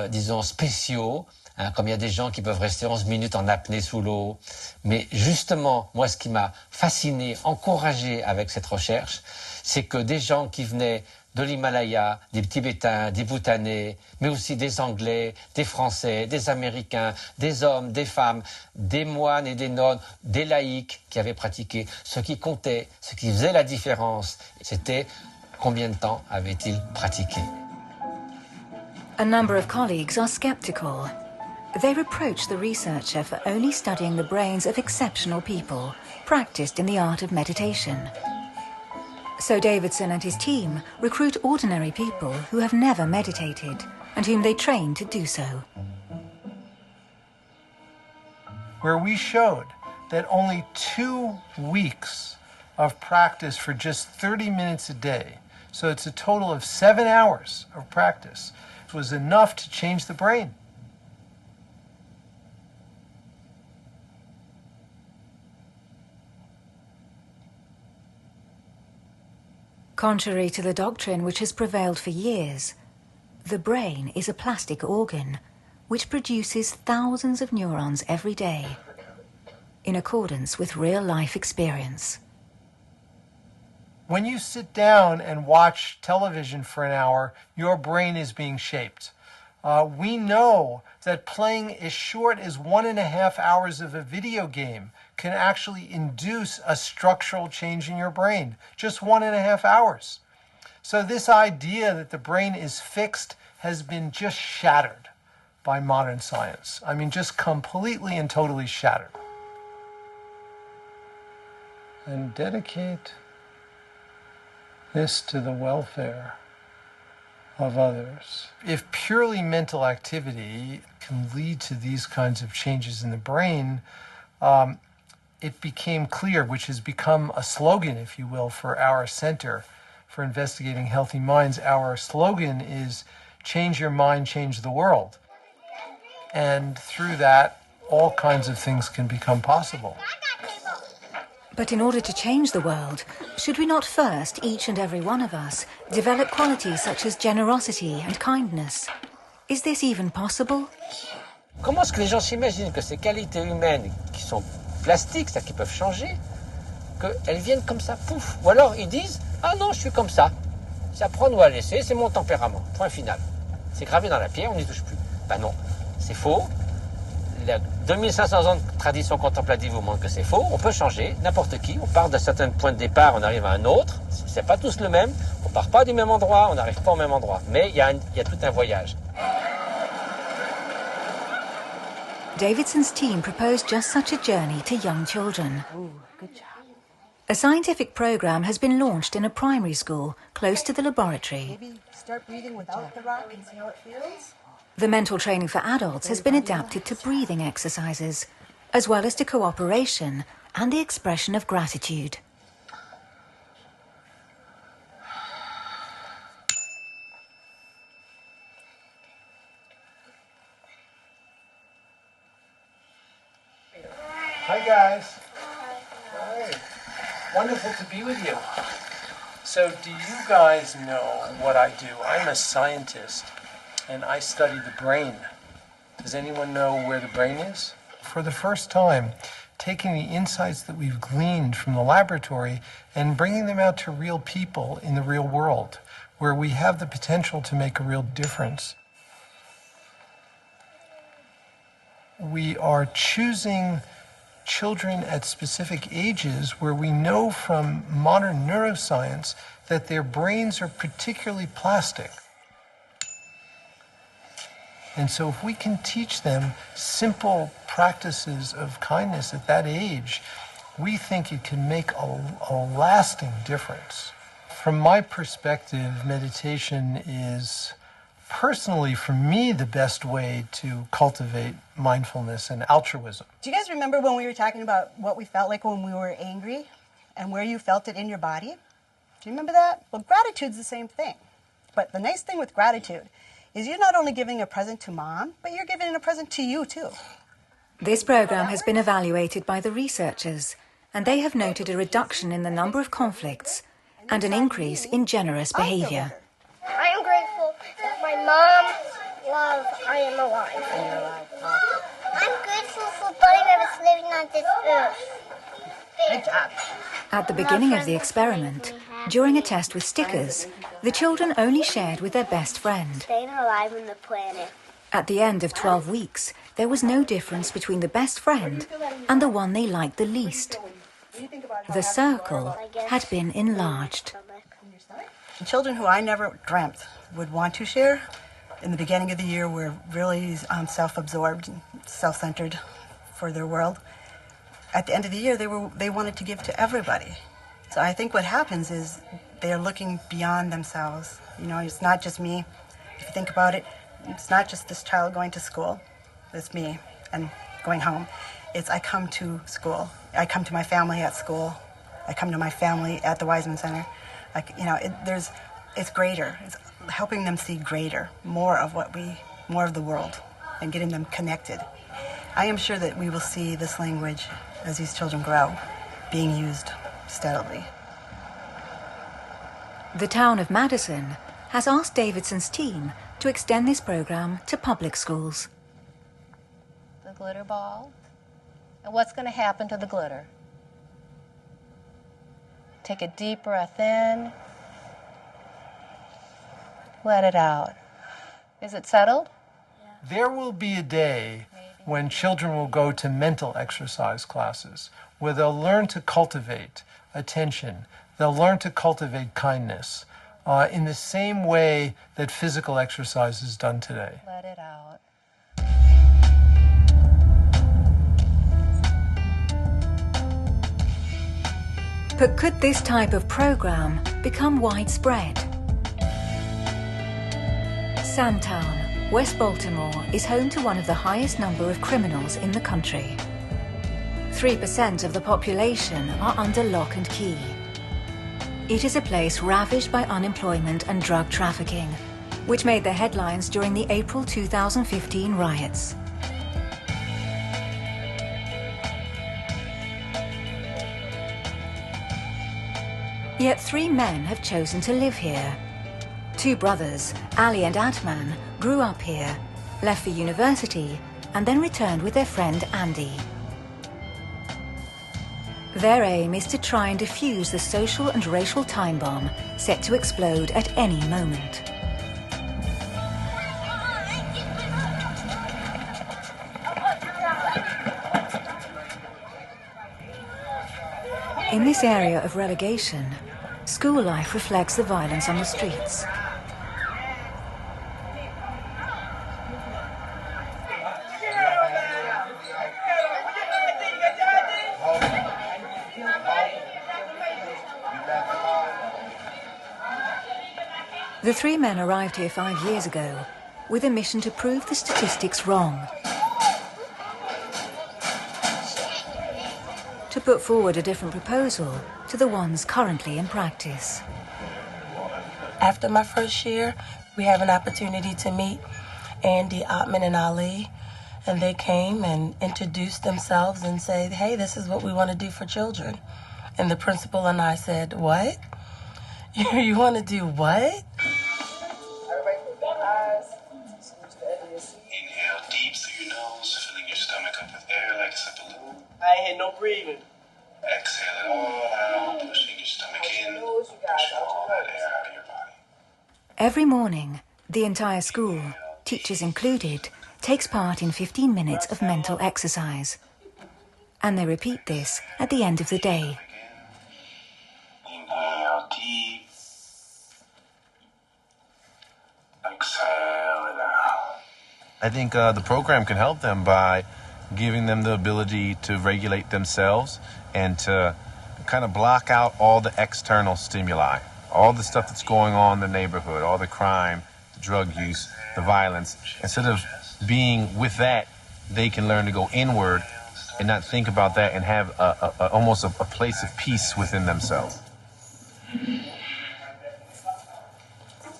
disons, spéciaux, hein, comme il y a des gens qui peuvent rester 11 minutes en apnée sous l'eau. Mais justement, moi, ce qui m'a fasciné, encouragé avec cette recherche, c'est que des gens qui venaient de l'Himalaya, des Tibétains, des Bhoutanais, mais aussi des Anglais, des Français, des Américains, des hommes, des femmes, des moines et des nonnes, des laïcs qui avaient pratiqué. Ce qui comptait, ce qui faisait la différence, c'était combien de temps avaient-ils pratiqué. A number of colleagues are skeptical. They reproach the researcher for only studying the brains of exceptional people, practiced in the art of meditation. So Davidson and his team recruit ordinary people who have never meditated and whom they train to do so. Where we showed that only 2 weeks of practice for just 30 minutes a day, so it's a total of 7 hours of practice, was enough to change the brain. Contrary to the doctrine which has prevailed for years, the brain is a plastic organ which produces thousands of neurons every day in accordance with real-life experience. When you sit down and watch television for an hour, your brain is being shaped. We know that playing as short as 1.5 hours of a video game can actually induce a structural change in your brain. Just 1.5 hours. So this idea that the brain is fixed has been just shattered by modern science. I mean, just completely and totally shattered. And dedicate this to the welfare of others. If purely mental activity can lead to these kinds of changes in the brain, it became clear, which has become a slogan, if you will, for our Center for Investigating Healthy Minds. Our slogan is, change your mind, change the world. And through that, all kinds of things can become possible. But in order to change the world, should we not first, each and every one of us, develop qualities such as generosity and kindness? Is this even possible? Comment est-ce que les gens s'imaginent que ces qualités humaines qui sont plastiques, c'est-à-dire qui peuvent changer, qu'elles viennent comme ça, pouf. Ou alors ils disent, ah non, je suis comme ça. C'est à prendre ou à laisser, c'est mon tempérament. Point final. C'est gravé dans la pierre, on n'y touche plus. Ben non, c'est faux. Les 2500 ans de tradition contemplative vous montrent que c'est faux. On peut changer, n'importe qui. On part d'un certain point de départ, on arrive à un autre. C'est pas tous le même. On part pas du même endroit, on n'arrive pas au même endroit. Mais il y a tout un voyage. Davidson's team proposed just such a journey to young children. Ooh, good job. A scientific program has been launched in a primary school close to the laboratory. Maybe start breathing without the rock and see how it feels. The mental training for adults has been adapted to breathing exercises, as well as to cooperation and the expression of gratitude. Hi, guys. Hi. Wonderful to be with you. So, do you guys know what I do? I'm a scientist, and I study the brain. Does anyone know where the brain is? For the first time, taking the insights that we've gleaned from the laboratory and bringing them out to real people in the real world, where we have the potential to make a real difference. We are choosing children at specific ages where we know from modern neuroscience that their brains are particularly plastic. And so if we can teach them simple practices of kindness at that age, we think it can make a lasting difference. From my perspective, meditation is personally, for me, the best way to cultivate mindfulness and altruism. Do you guys remember when we were talking about what we felt like when we were angry and where you felt it in your body? Do you remember that? Well, gratitude's the same thing. But the nice thing with gratitude is you're not only giving a present to mom, but you're giving a present to you too. This program has been evaluated by the researchers, and they have noted a reduction in the number of conflicts and an increase in generous behavior. I am grateful that my mom loves I am alive. I'm grateful for Buddy that is living on this earth. Good job. At the beginning of the experiment, during a test with stickers, the children only shared with their best friend. Staying alive on the planet. At the end of 12 weeks, there was no difference between the best friend and the one they liked the least. The circle had been enlarged. Children who I never dreamt would want to share in the beginning of the year were really self-absorbed, self-centered for their world. At the end of the year, they wanted to give to everybody. So I think what happens is they're looking beyond themselves. You know, it's not just me. If you think about it, it's not just this child going to school. It's me and going home. It's I come to school. I come to my family at school. I come to my family at the Wiseman Center. It's greater. It's helping them see greater, more of the world, and getting them connected. I am sure that we will see this language as these children grow, being used steadily. The town of Madison has asked Davidson's team to extend this program to public schools. The glitter ball. And what's going to happen to the glitter? Take a deep breath in. Let it out. Is it settled? There will be a day when children will go to mental exercise classes where they'll learn to cultivate attention. They'll learn to cultivate kindness in the same way that physical exercise is done today. Let it out. But could this type of program become widespread? Sandtown, West Baltimore, is home to one of the highest number of criminals in the country. 3% of the population are under lock and key. It is a place ravaged by unemployment and drug trafficking, which made the headlines during the April 2015 riots. Yet 3 men have chosen to live here. 2 brothers, Ali and Atman, grew up here, left for university, and then returned with their friend Andy. Their aim is to try and defuse the social and racial time bomb set to explode at any moment. In this area of relegation, school life reflects the violence on the streets. The 3 men arrived here 5 years ago with a mission to prove the statistics wrong. To put forward a different proposal to the ones currently in practice. After my first year, we have an opportunity to meet Andy, Atman, and Ali. And they came and introduced themselves and said, hey, this is what we want to do for children. And the principal and I said, what? You want to do what? Inhale deep through your nose, filling your stomach up with air like it's a balloon. I ain't hear no breathing. Exhale it all out, pushing your stomach in, pushing all that air out of your body. Every morning, the entire school, teachers included, takes part in 15 minutes of mental exercise. And they repeat this at the end of the day. Inhale deep. Exhale it out. I think the program can help them by giving them the ability to regulate themselves and to kind of block out all the external stimuli, all the stuff that's going on in the neighborhood, all the crime, the drug use, the violence. Instead of being with that, they can learn to go inward and not think about that and have almost a place of peace within themselves.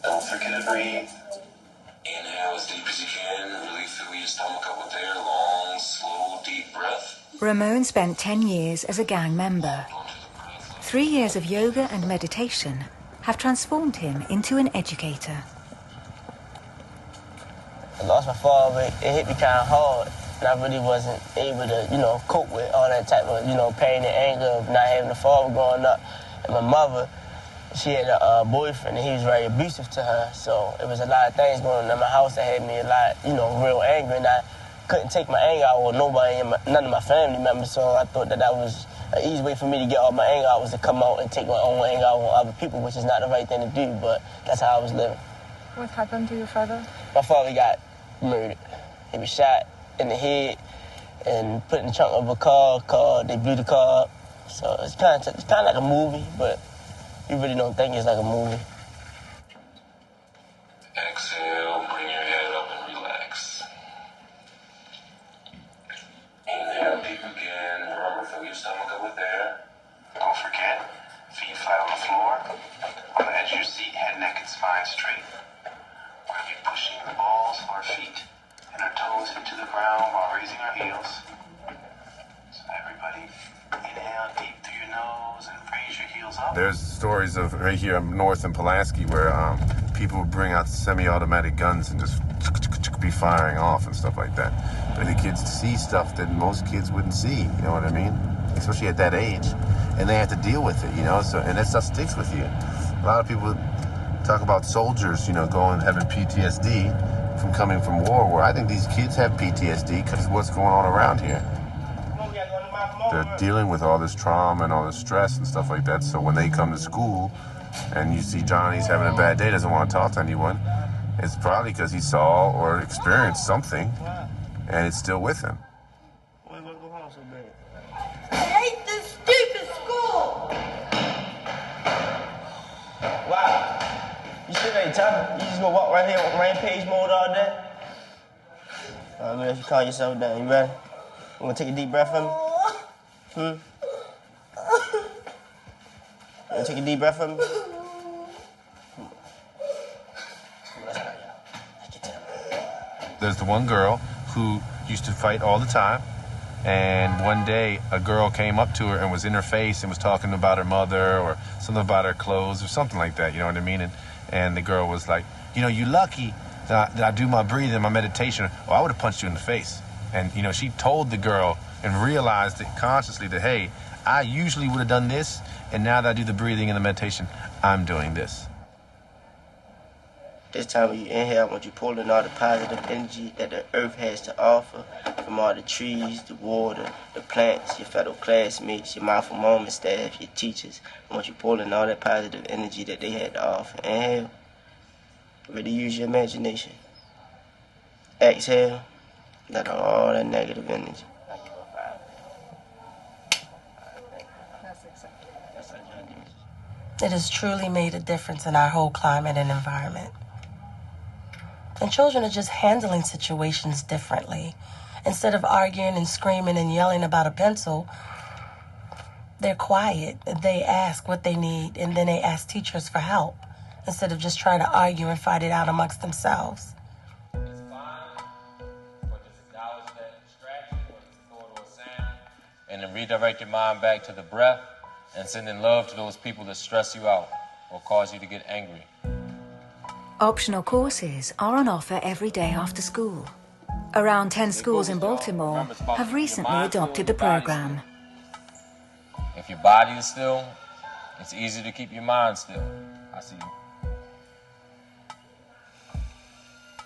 Don't forget to breathe. Inhale as deep as you can. Really fill your stomach up with air. Long, slow, deep breath. Ramon spent 10 years as a gang member. 3 years of yoga and meditation have transformed him into an educator. I lost my father. It hit me kind of hard, and I really wasn't able to, cope with all that type of, pain and anger of not having a father growing up. And my mother, she had a boyfriend, and he was very abusive to her. So it was a lot of things going on in my house that had me a lot, real angry, and I couldn't take my anger out with nobody, none of my family members. So I thought that was an easy way for me to get all my anger out, was to come out and take my own anger out on other people, which is not the right thing to do, but that's how I was living. What happened to your father? My father got murdered. He was shot in the head and put in the trunk of a car. They blew the car up. So it's kind of like a movie, but you really don't think it's like a movie. Exhale, bring your head up and relax. Inhale deep again. Remember, fill your stomach up with air. Don't forget, feet flat on the floor. On the edge of your seat, head, neck, and spine straight. We're going to be pushing the balls of our feet and our toes into the ground while raising our heels. So everybody, inhale deep through your nose and raise your heels up. There's stories of right here up north in Pulaski where people would bring out semi-automatic guns and just be firing off and stuff like that. But the kids see stuff that most kids wouldn't see, you know what I mean? Especially at that age. And they have to deal with it, you know, so, and that stuff sticks with you. A lot of people talk about soldiers, you know, having PTSD from coming from war, where I think these kids have PTSD because of what's going on around here. They're dealing with all this trauma and all this stress and stuff like that, so when they come to school and you see Johnny's having a bad day, doesn't want to talk to anyone, it's probably because he saw or experienced something and it's still with him. I hate this stupid school. Wow. You still ain't telling me. You just gonna walk right here on rampage mode all day? I'm gonna let you calm yourself down. You ready? You wanna take a deep breath from me? You wanna take a deep breath from me? There's the one girl who used to fight all the time, and one day a girl came up to her and was in her face and was talking about her mother or something about her clothes or something like that, you know what I mean? And the girl was like, you know, you lucky that I do my breathing, my meditation, or I would have punched you in the face. And, you know, she told the girl and realized it consciously that, hey, I usually would have done this, and now that I do the breathing and the meditation, I'm doing this. This time when you inhale, I want you pulling all the positive energy that the earth has to offer from all the trees, the water, the plants, your fellow classmates, your mindful moment staff, your teachers. I want you pulling all that positive energy that they had to offer. Inhale. Really use your imagination. Exhale. Let out all that negative energy. It has truly made a difference in our whole climate and environment. And children are just handling situations differently. Instead of arguing and screaming and yelling about a pencil, they're quiet. They ask what they need, and then they ask teachers for help, instead of just trying to argue and fight it out amongst themselves. And then redirect your mind back to the breath and sending love to those people that stress you out or cause you to get angry. Optional courses are on offer every day after school. Around 10 schools in Baltimore have recently adopted the program. If your body is still, it's easy to keep your mind still. I see you.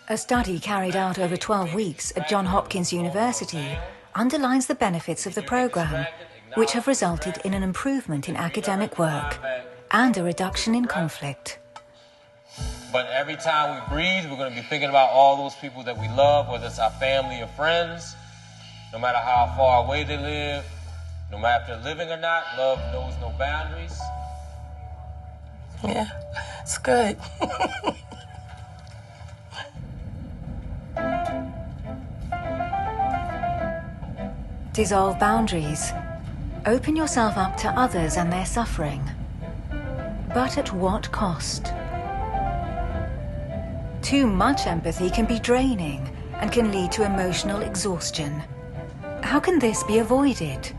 A study carried out over 12 weeks at Johns Hopkins University underlines the benefits of the program, which have resulted in an improvement in academic work and a reduction in conflict. But every time we breathe, we're going to be thinking about all those people that we love, whether it's our family or friends, no matter how far away they live, no matter if they're living or not. Love knows no boundaries. Yeah, it's good. Dissolve boundaries. Open yourself up to others and their suffering. But at what cost? Too much empathy can be draining and can lead to emotional exhaustion. How can this be avoided?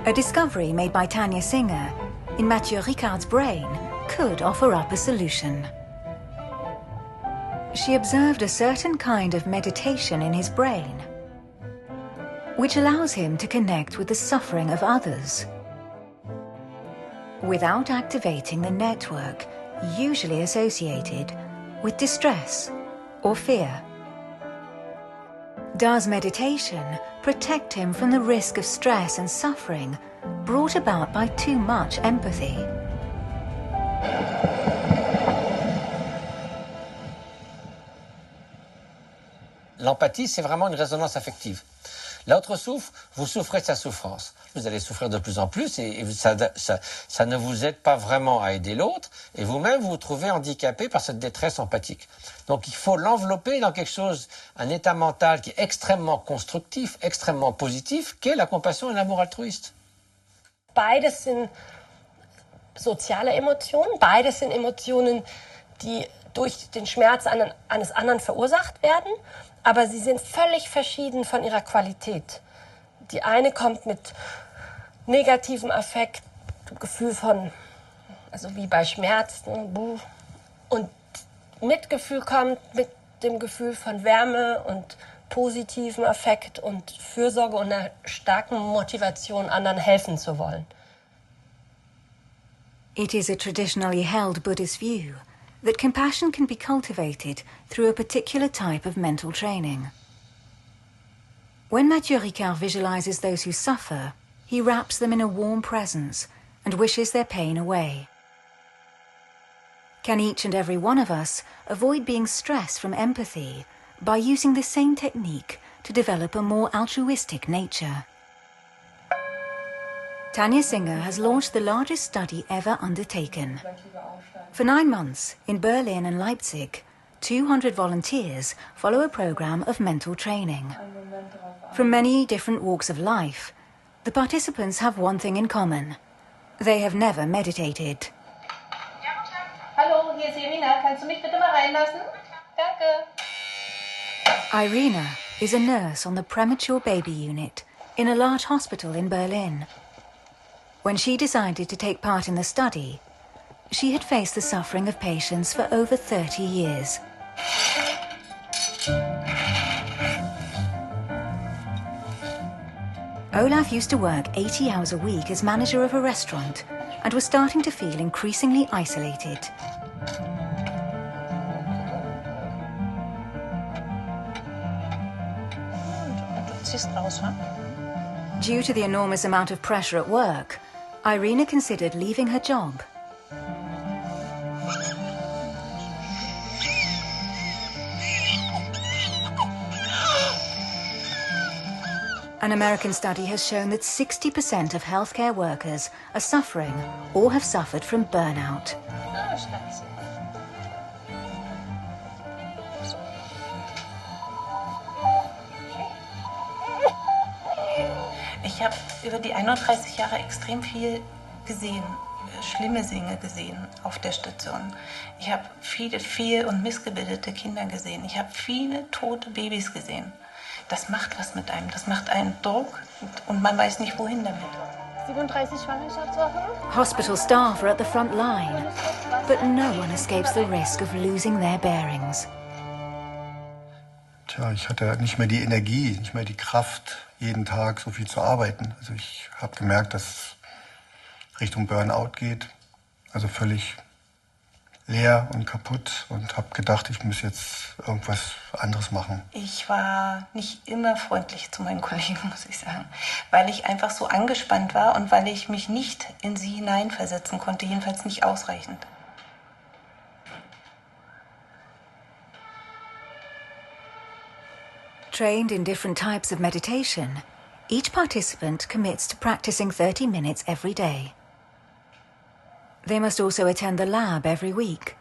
A discovery made by Tanya Singer in Mathieu Ricard's brain could offer up a solution. She observed a certain kind of meditation in his brain, which allows him to connect with the suffering of others without activating the network usually associated with distress or fear. Does meditation protect him from the risk of stress and suffering brought about by too much empathy? L'empathie, c'est vraiment une résonance affective. L'autre souffre, vous souffrez de sa souffrance. Vous allez souffrir de plus en plus et ça ne vous aide pas vraiment à aider l'autre et vous-même vous vous trouvez handicapé par cette détresse empathique. Donc il faut l'envelopper dans quelque chose, un état mental qui est extrêmement constructif, extrêmement positif, qu'est la compassion et l'amour altruiste. Beides sind soziale Emotionen, beides sind Emotionen, die durch den Schmerz eines anderen verursacht werden, aber sie sind völlig verschieden von ihrer Qualität. Die eine kommt mit negativem Affekt, Gefühl von, also wie bei Schmerzen, und Mitgefühl kommt mit dem Gefühl von Wärme und positivem Affekt und Fürsorge und einer starken Motivation, anderen helfen zu wollen. It is a traditionally held Buddhist view that compassion can be cultivated through a particular type of mental training. When Mathieu Ricard visualizes those who suffer, he wraps them in a warm presence and wishes their pain away. Can each and every one of us avoid being stressed from empathy by using the same technique to develop a more altruistic nature? Tanya Singer has launched the largest study ever undertaken. For 9 months, in Berlin and Leipzig, 200 volunteers follow a program of mental training. From many different walks of life, the participants have one thing in common. They have never meditated. Hallo, hier ist Irina. Kannst du mich bitte mal reinlassen? Danke. Irina is a nurse on the premature baby unit in a large hospital in Berlin. When she decided to take part in the study, she had faced the suffering of patients for over 30 years. Olaf used to work 80 hours a week as manager of a restaurant and was starting to feel increasingly isolated. Due to the enormous amount of pressure at work, Irina considered leaving her job. An American study has shown that 60% of healthcare workers are suffering or have suffered from burnout. Ich habe über die 31 Jahre extrem viel gesehen, schlimme Dinge gesehen auf der Station. Ich habe viele fehl- und missgebildete Kinder gesehen. Ich habe viele tote Babys gesehen. Das macht was mit einem. Das macht einen Druck und man weiß nicht, wohin damit. 37 Schwangerschaftswochen. Hospital staff are at the front line, but no one escapes the risk of losing their bearings. Tja, ich hatte nicht mehr die Energie, nicht mehr die Kraft, jeden Tag so viel zu arbeiten. Also ich habe gemerkt, dass es Richtung Burnout geht. Also völlig leer und kaputt und habe gedacht, ich muss jetzt irgendwas anderes machen. Ich war nicht immer freundlich zu meinen Kollegen, muss ich sagen, weil ich einfach so angespannt war und weil ich mich nicht in sie hineinversetzen konnte, jedenfalls nicht ausreichend. Trained in different types of meditation, each participant commits to practicing 30 minutes every day. They must also attend the lab every week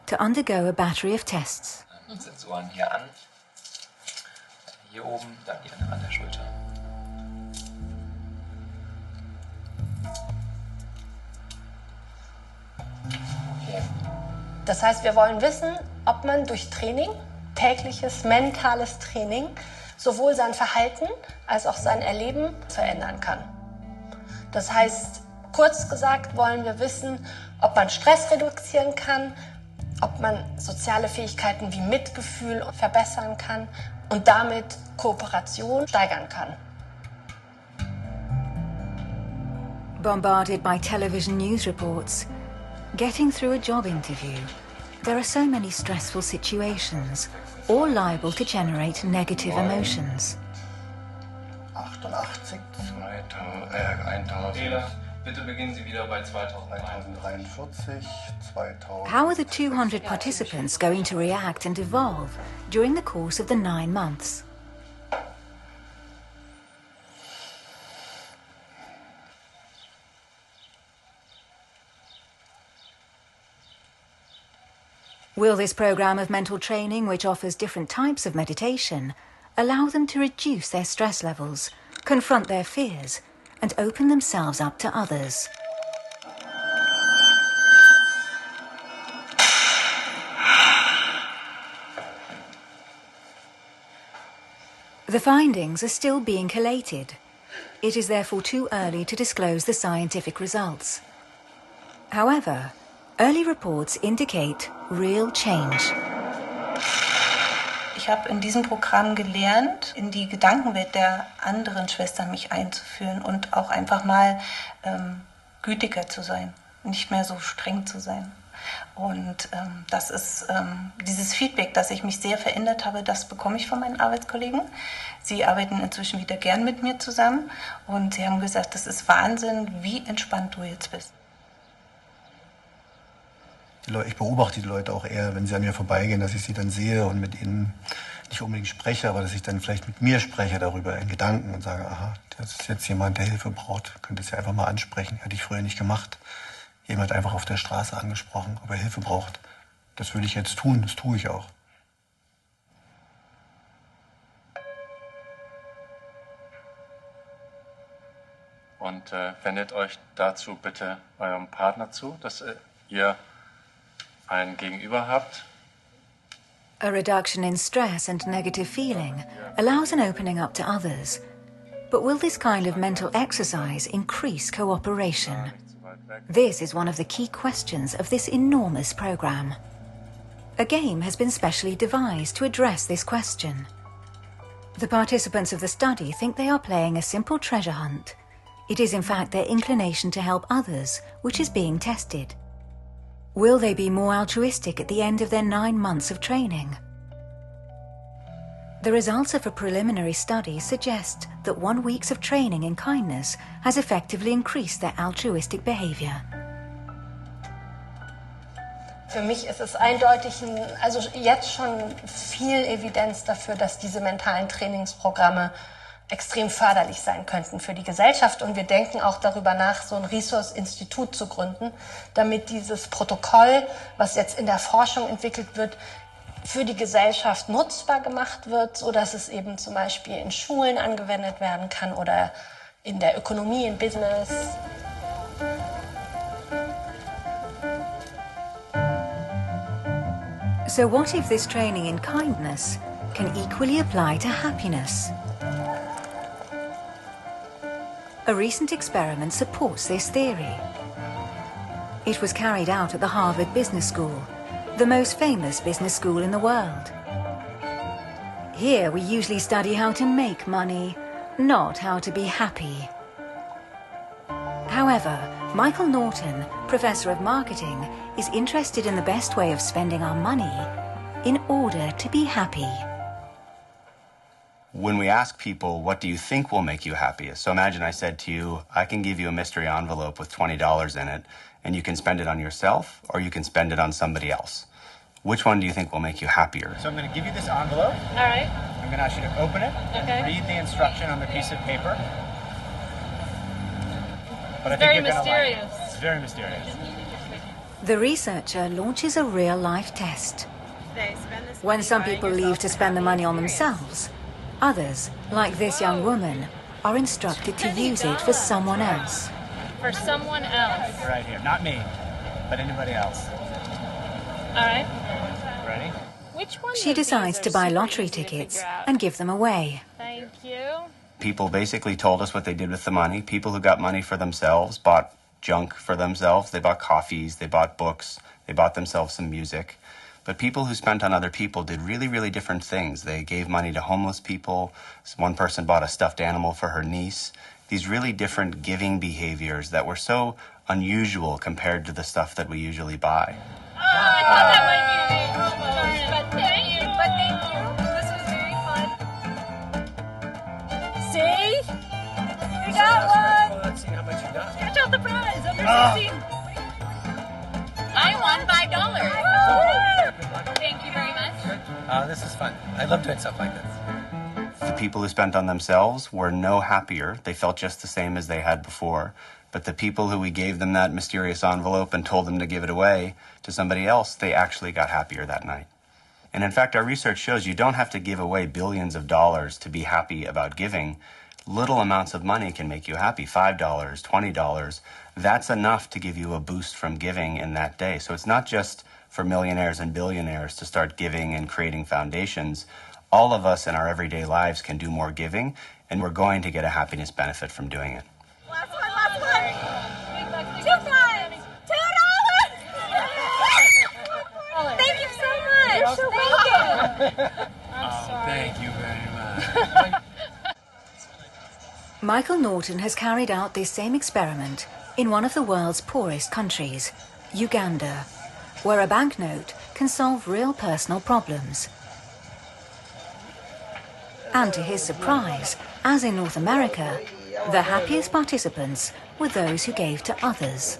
to undergo a battery of tests. Sensoren hier an. Hier oben, dann hier an der Schulter. Okay. Das heißt, wir wollen wissen, ob man durch Training, tägliches mentales Training, sowohl sein Verhalten als auch sein Erleben verändern kann. Das heißt, kurz gesagt wollen wir wissen, ob man Stress reduzieren kann, ob man soziale Fähigkeiten wie Mitgefühl verbessern kann und damit Kooperation steigern kann. Bombarded by television news reports, getting through a job interview, there are so many stressful situations, all liable to generate negative emotions. 88, 1000, Bitte beginnen Sie wieder bei 2043. 2000. How are the 200 participants going to react and evolve during the course of the 9 months? Will this program of mental training, which offers different types of meditation, allow them to reduce their stress levels, confront their fears, and open themselves up to others? The findings are still being collated. It is therefore too early to disclose the scientific results. However, early reports indicate real change. Ich habe in diesem Programm gelernt, in die Gedankenwelt der anderen Schwestern mich einzuführen und auch einfach mal gütiger zu sein, nicht mehr so streng zu sein. Und das ist dieses Feedback, dass ich mich sehr verändert habe, das bekomme ich von meinen Arbeitskollegen. Sie arbeiten inzwischen wieder gern mit mir zusammen und sie haben gesagt, das ist Wahnsinn, wie entspannt du jetzt bist. Ich beobachte die Leute auch eher, wenn sie an mir vorbeigehen, dass ich sie dann sehe und mit ihnen nicht unbedingt spreche, aber dass ich dann vielleicht mit mir spreche darüber in Gedanken und sage, aha, das ist jetzt jemand, der Hilfe braucht, könnte es ja einfach mal ansprechen, hätte ich früher nicht gemacht. Jemand einfach auf der Straße angesprochen, ob er Hilfe braucht. Das würde ich jetzt tun, das tue ich auch. Und wendet euch dazu bitte eurem Partner zu, dass ihr ein Gegenüber habt. A reduction in stress and negative feeling allows an opening up to others. But will this kind of mental exercise increase cooperation? This is one of the key questions of this enormous program. A game has been specially devised to address this question. The participants of the study think they are playing a simple treasure hunt. It is in fact their inclination to help others which is being tested. Will they be more altruistic at the end of their 9 months of training? The results of a preliminary study suggest that 1 week of training in kindness has effectively increased their altruistic behavior. Für mich ist es eindeutig, also jetzt schon viel Evidenz dafür, dass diese mentalen Trainingsprogramme extrem förderlich sein könnten für die Gesellschaft. Und wir denken auch darüber nach, so ein Resource-Institut zu gründen, damit dieses Protokoll, was jetzt in der Forschung entwickelt wird, für die Gesellschaft nutzbar gemacht wird, sodass es eben zum Beispiel in Schulen angewendet werden kann oder in der Ökonomie, im Business. So what if this training in kindness can equally apply to happiness? A recent experiment supports this theory. It was carried out at the Harvard Business School, the most famous business school in the world. Here we usually study how to make money, not how to be happy. However, Michael Norton, Professor of Marketing, is interested in the best way of spending our money in order to be happy. When we ask people, what do you think will make you happiest? So imagine I said to you, I can give you a mystery envelope with $20 in it, and you can spend it on yourself, or you can spend it on somebody else. Which one do you think will make you happier? So I'm going to give you this envelope. All right. I'm going to ask you to open it. Okay. Read the instruction on the piece of paper. But It's very mysterious. It's very mysterious. The researcher launches a real-life test. When some people leave to spend the money on themselves, others, like this young woman, are instructed to use it for someone else. For someone else. Right here. Not me, but anybody else. All right. Ready? Which one? She decides to buy lottery tickets and give them away. Thank you. People basically told us what they did with the money. People who got money for themselves bought junk for themselves. They bought coffees, they bought books, they bought themselves some music. But people who spent on other people did really, really different things. They gave money to homeless people. One person bought a stuffed animal for her niece. These really different giving behaviors that were so unusual compared to the stuff that we usually buy. Oh, I thought that might be me. But thank you. But thank you. This was very fun. See? You got one. announcing how much you got. Catch out the prize, under 16. I won $5. Thank you very much. This is fun. I love doing stuff like this. The people who spent on themselves were no happier. They felt just the same as they had before. But the people who we gave them that mysterious envelope and told them to give it away to somebody else, they actually got happier that night. And in fact, our research shows you don't have to give away billions of dollars to be happy about giving. Little amounts of money can make you happy. $5, $20. That's enough to give you a boost from giving in that day. So it's not just for millionaires and billionaires to start giving and creating foundations. All of us in our everyday lives can do more giving, and we're going to get a happiness benefit from doing it. Last one. 2 flies. $2. Thank you so much. Thank you. I'm sorry. Thank you very much. Michael Norton has carried out this same experiment in one of the world's poorest countries, Uganda, where a banknote can solve real personal problems. And to his surprise, as in North America, the happiest participants were those who gave to others.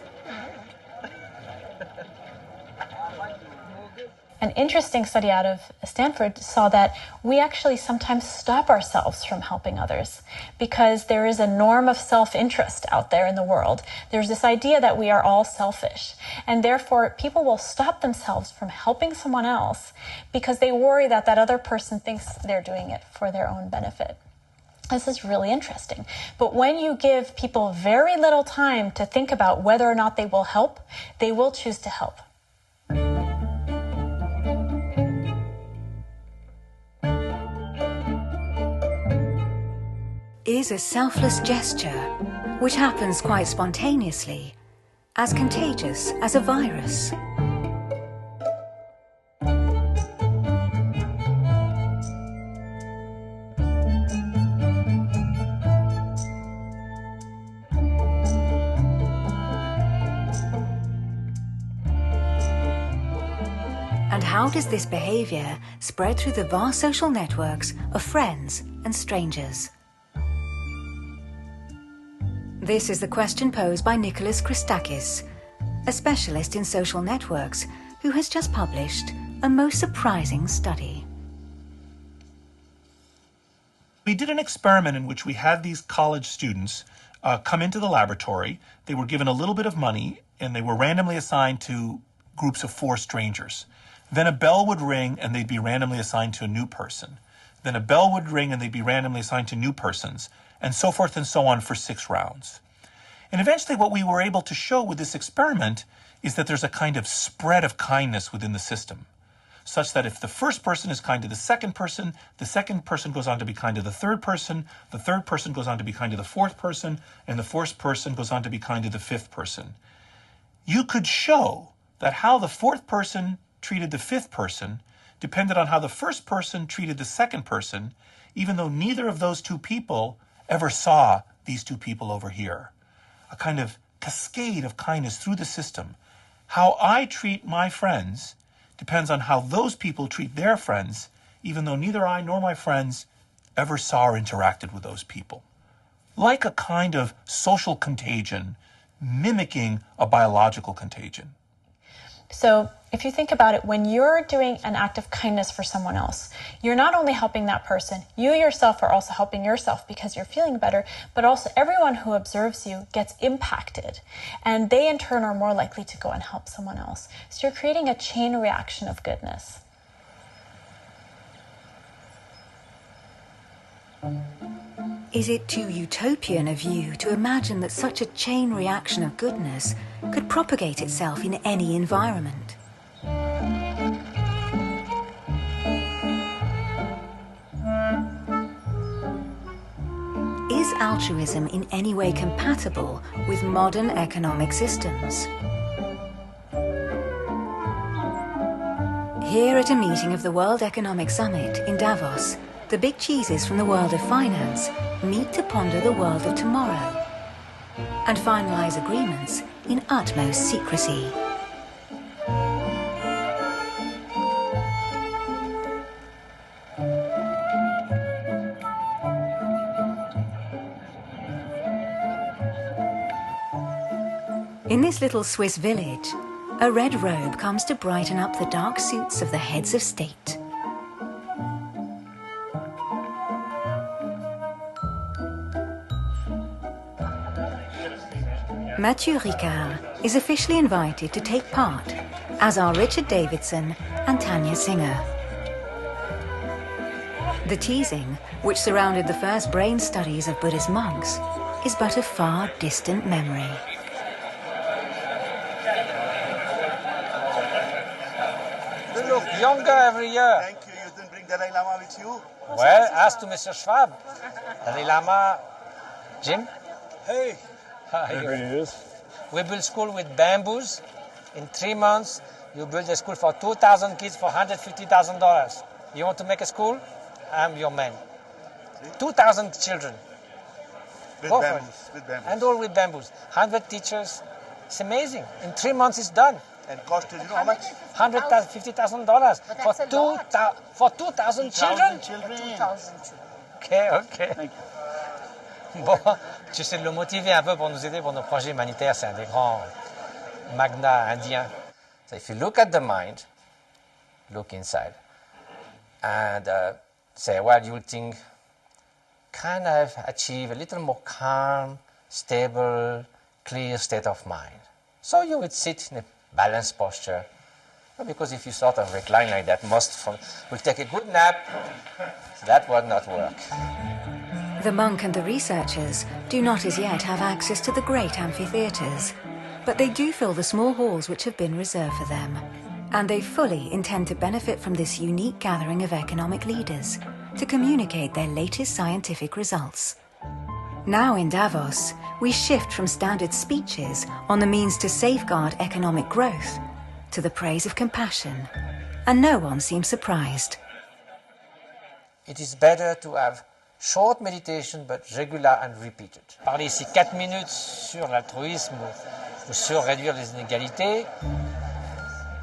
An interesting study out of Stanford saw that we actually sometimes stop ourselves from helping others because there is a norm of self-interest out there in the world. There's this idea that we are all selfish, and therefore people will stop themselves from helping someone else because they worry that that other person thinks they're doing it for their own benefit. This is really interesting. But when you give people very little time to think about whether or not they will help, they will choose to help. Is a selfless gesture, which happens quite spontaneously, as contagious as a virus. And how does this behavior spread through the vast social networks of friends and strangers? This is the question posed by Nicholas Christakis, a specialist in social networks who has just published a most surprising study. We did an experiment in which we had these college students come into the laboratory. They were given a little bit of money and they were randomly assigned to groups of 4 strangers. Then a bell would ring and they'd be randomly assigned to a new person. Then a bell would ring and they'd be randomly assigned to new persons, and so forth and so on for 6 rounds. And eventually what we were able to show with this experiment is that there's a kind of spread of kindness within the system, such that if the first person is kind to the second person goes on to be kind to the third person goes on to be kind to the fourth person, and the fourth person goes on to be kind to the fifth person. You could show that how the fourth person treated the fifth person depended on how the first person treated the second person, even though neither of those 2 people ever saw these 2 people over here. A kind of cascade of kindness through the system. How I treat my friends depends on how those people treat their friends, even though neither I nor my friends ever saw or interacted with those people. Like a kind of social contagion, mimicking a biological contagion. So if you think about it, when you're doing an act of kindness for someone else, you're not only helping that person, you yourself are also helping yourself because you're feeling better, but also everyone who observes you gets impacted, and they in turn are more likely to go and help someone else. So you're creating a chain reaction of goodness. Is it too utopian of you to imagine that such a chain reaction of goodness could propagate itself in any environment? Is altruism in any way compatible with modern economic systems? Here at a meeting of the World Economic Summit in Davos, the big cheeses from the world of finance meet to ponder the world of tomorrow and finalize agreements in utmost secrecy. In this little Swiss village, a red robe comes to brighten up the dark suits of the heads of state. Mathieu Ricard is officially invited to take part, as are Richard Davidson and Tanya Singer. The teasing, which surrounded the first brain studies of Buddhist monks, is but a far distant memory. You look younger every year. Thank you. You didn't bring Dalai Lama with you? Well, ask to Mr. Schwab. Dalai Lama, Jim? Hey. Here it is. We build school with bamboos. In 3 months, you build a school for 2,000 kids for $150,000. You want to make a school? I'm your man. 2,000 children. With Go bamboos. for it. With bamboos. And all with bamboos. 100 teachers. It's amazing. In 3 months, it's done. And cost, you know how much? $150,000 for 2,000 children. 2,000 children. Ok. Bon, j'essaie de le motiver un peu pour nous aider pour nos projets humanitaires. C'est un des grands magnats indiens. So if you look at the mind, look inside, and say, well, you'll think, can I achieve a little more calm, stable, clear state of mind? So you would sit in a balanced posture. Because if you sort of recline like that, most will take a good nap. So that would not work. The monk and the researchers do not as yet have access to the great amphitheatres, but they do fill the small halls which have been reserved for them. And they fully intend to benefit from this unique gathering of economic leaders to communicate their latest scientific results. Now in Davos, we shift from standard speeches on the means to safeguard economic growth to the praise of compassion, and no one seems surprised. It is better to have short meditation, but regular and repeated. Parler ici 4 minutes sur l'altruisme ou sur réduire les inégalités,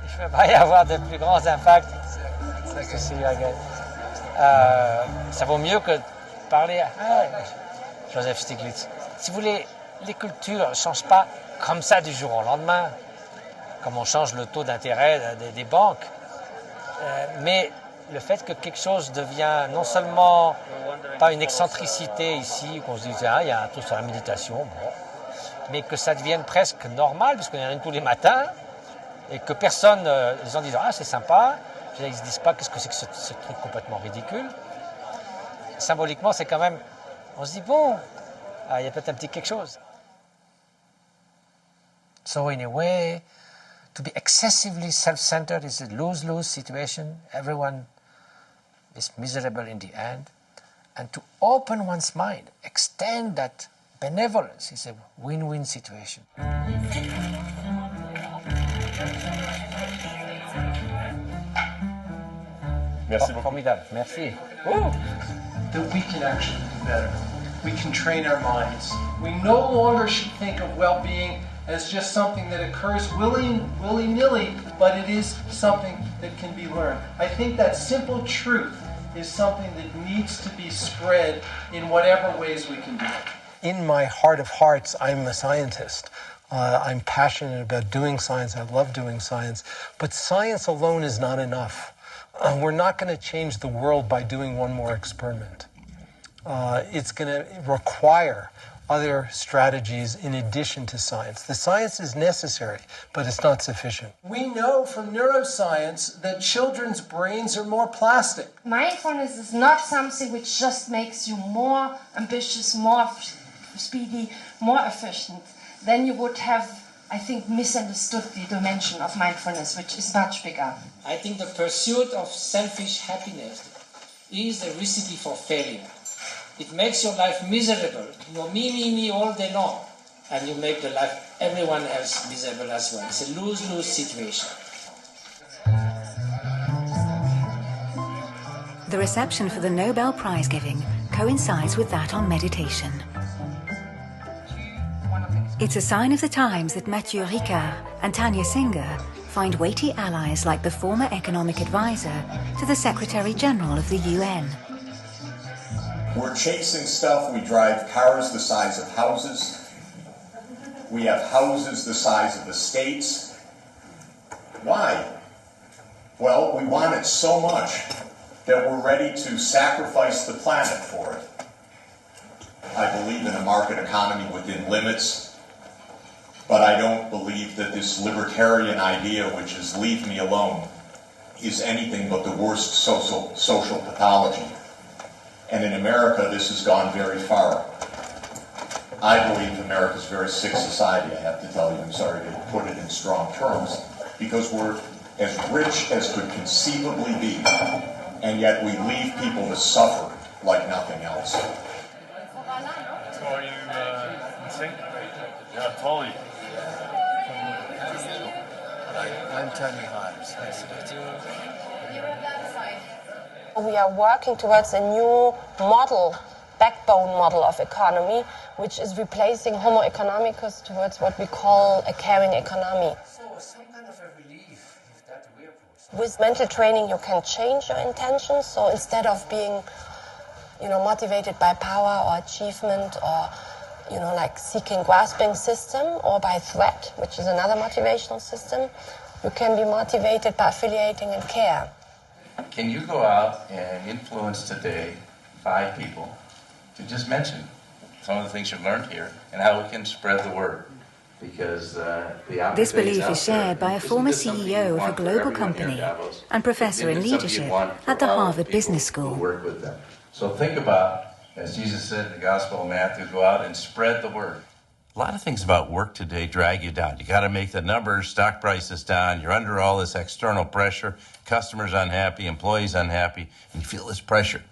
je ne vais pas y avoir de plus grands impacts. Ça vaut mieux que parler à Joseph Stiglitz. Si vous voulez, les cultures ne changent pas comme ça du jour au lendemain, comme on change le taux d'intérêt des banques. Mais le fait que quelque chose devient non seulement pas une excentricité ici, qu'on se dit il y a un truc sur la méditation, bon, mais que ça devienne presque normal, parce qu'il y en a une tous les matins, et que personne, les gens disent c'est sympa, ils ne se disent pas qu'est-ce que c'est que ce truc complètement ridicule. Symboliquement, c'est quand même, on se dit bon, il y a peut-être un petit quelque chose. So in a way, to be excessively self-centered is a lose-lose situation. Everyone is miserable in the end. And to open one's mind, extend that benevolence is a win-win situation. Merci beaucoup. Formidable, merci. That we can actually do better. We can train our minds. We no longer should think of well-being as just something that occurs willy-nilly, but it is something that can be learned. I think that simple truth is something that needs to be spread in whatever ways we can do it. In my heart of hearts, I'm a scientist. I'm passionate about doing science. I love doing science. But science alone is not enough. We're not going to change the world by doing one more experiment. It's going to require other strategies in addition to science. The science is necessary, but it's not sufficient. We know from neuroscience that children's brains are more plastic. Mindfulness is not something which just makes you more ambitious, more speedy, more efficient. Then you would have, I think, misunderstood the dimension of mindfulness, which is much bigger. I think the pursuit of selfish happiness is a recipe for failure. It makes your life miserable. You know, me all day long. And you make the life everyone else miserable as well. It's a lose-lose situation. The reception for the Nobel Prize giving coincides with that on meditation. It's a sign of the times that Mathieu Ricard and Tanya Singer find weighty allies like the former economic advisor to the Secretary General of the UN. We're chasing stuff. We drive cars the size of houses. We have houses the size of the states. Why? Well, we want it so much that we're ready to sacrifice the planet for it. I believe in a market economy within limits, but I don't believe that this libertarian idea, which is leave me alone, is anything but the worst social pathology. And in America, this has gone very far. I believe America's a very sick society, I have to tell you. I'm sorry to put it in strong terms, because we're as rich as could conceivably be, and yet we leave people to suffer like nothing else. So are you in sync? Yeah, totally. I'm Tony Himes. We are working towards a new model, backbone model of economy, which is replacing Homo economicus towards what we call a caring economy. So some kind of a relief if that we approach. With mental training, you can change your intentions. So instead of being, motivated by power or achievement or, like seeking grasping system, or by threat, which is another motivational system, you can be motivated by affiliating and care. Can you go out and influence today 5 people to just mention some of the things you've learned here and how we can spread the word? Because this belief is shared by a former CEO of a global company and professor in leadership at the Harvard Business School. Work with them. So think about, as Jesus said in the Gospel of Matthew, go out and spread the word. A lot of things about work today drag you down. You got to make the numbers, stock prices down. You're under all this external pressure. Customers unhappy, employees unhappy, and you feel this pressure.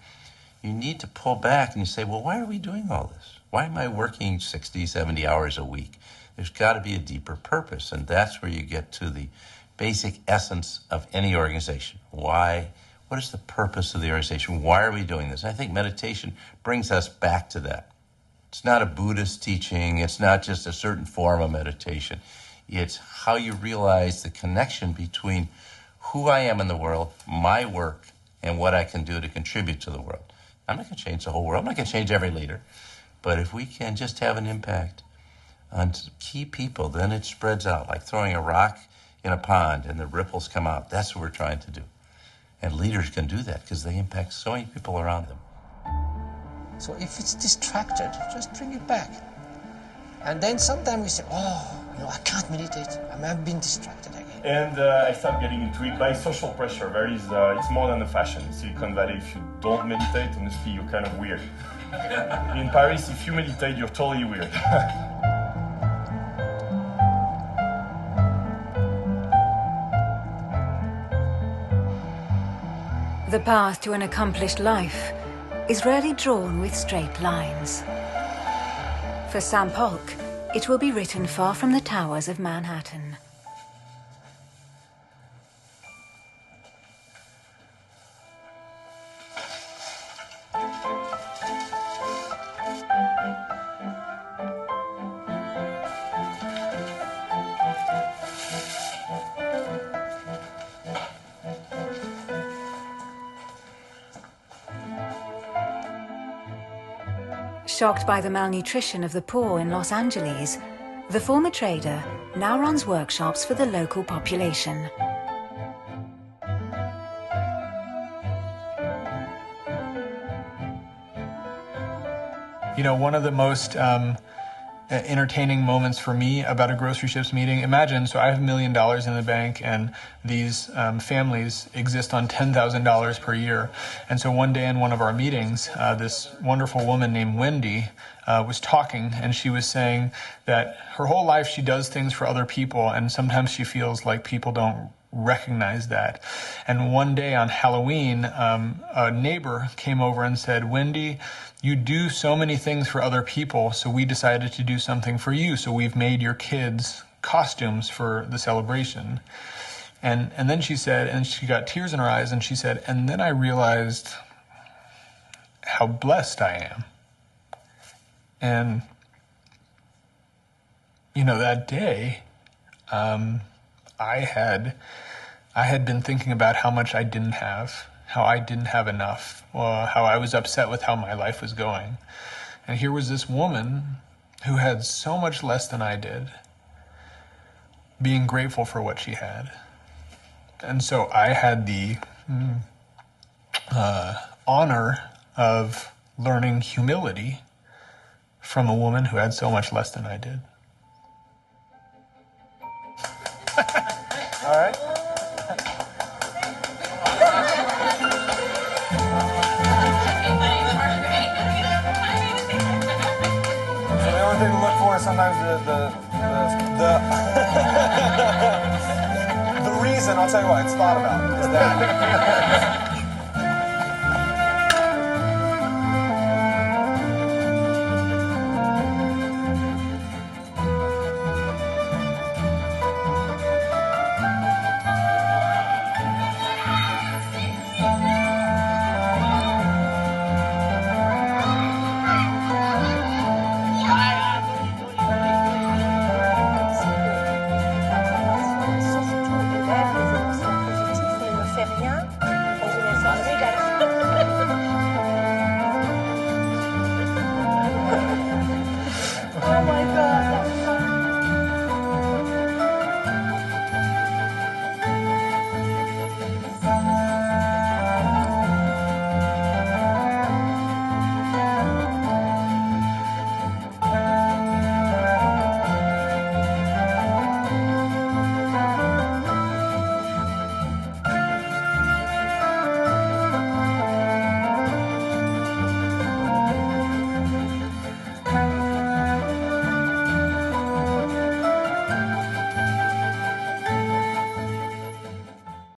You need to pull back and you say, well, why are we doing all this? Why am I working 60, 70 hours a week? There's got to be a deeper purpose, and that's where you get to the basic essence of any organization. Why? What is the purpose of the organization? Why are we doing this? And I think meditation brings us back to that. It's not a Buddhist teaching. It's not just a certain form of meditation. It's how you realize the connection between who I am in the world, my work, and what I can do to contribute to the world. I'm not going to change the whole world. I'm not going to change every leader. But if we can just have an impact on key people, then it spreads out, like throwing a rock in a pond and the ripples come out. That's what we're trying to do. And leaders can do that because they impact so many people around them. So if it's distracted, just bring it back. And then sometimes we say, I can't meditate. I've been distracted again. And I started getting into it by social pressure. It's more than a fashion. In Silicon Valley, if you don't meditate, honestly, you're kind of weird. In Paris, if you meditate, you're totally weird. The path to an accomplished life is rarely drawn with straight lines. For Sam Polk, it will be written far from the towers of Manhattan. Shocked by the malnutrition of the poor in Los Angeles, the former trader now runs workshops for the local population. One of the most entertaining moments for me about a grocery ships meeting, imagine, so I have $1 million in the bank and these families exist on $10,000 per year. And so one day in one of our meetings, this wonderful woman named Wendy was talking, and she was saying that her whole life she does things for other people, and sometimes she feels like people don't recognize that. And one day on Halloween, a neighbor came over and said, Wendy, you do so many things for other people, so we decided to do something for you. So we've made your kids costumes for the celebration. And then she said, and she got tears in her eyes, and she said, and then I realized how blessed I am. And, that day, I had been thinking about how much I didn't have, how I didn't have enough, how I was upset with how my life was going. And here was this woman who had so much less than I did, being grateful for what she had. And so I had the honor of learning humility from a woman who had so much less than I did. All right. So the only thing to look for is sometimes the reason, I'll tell you what, it's thought about, is that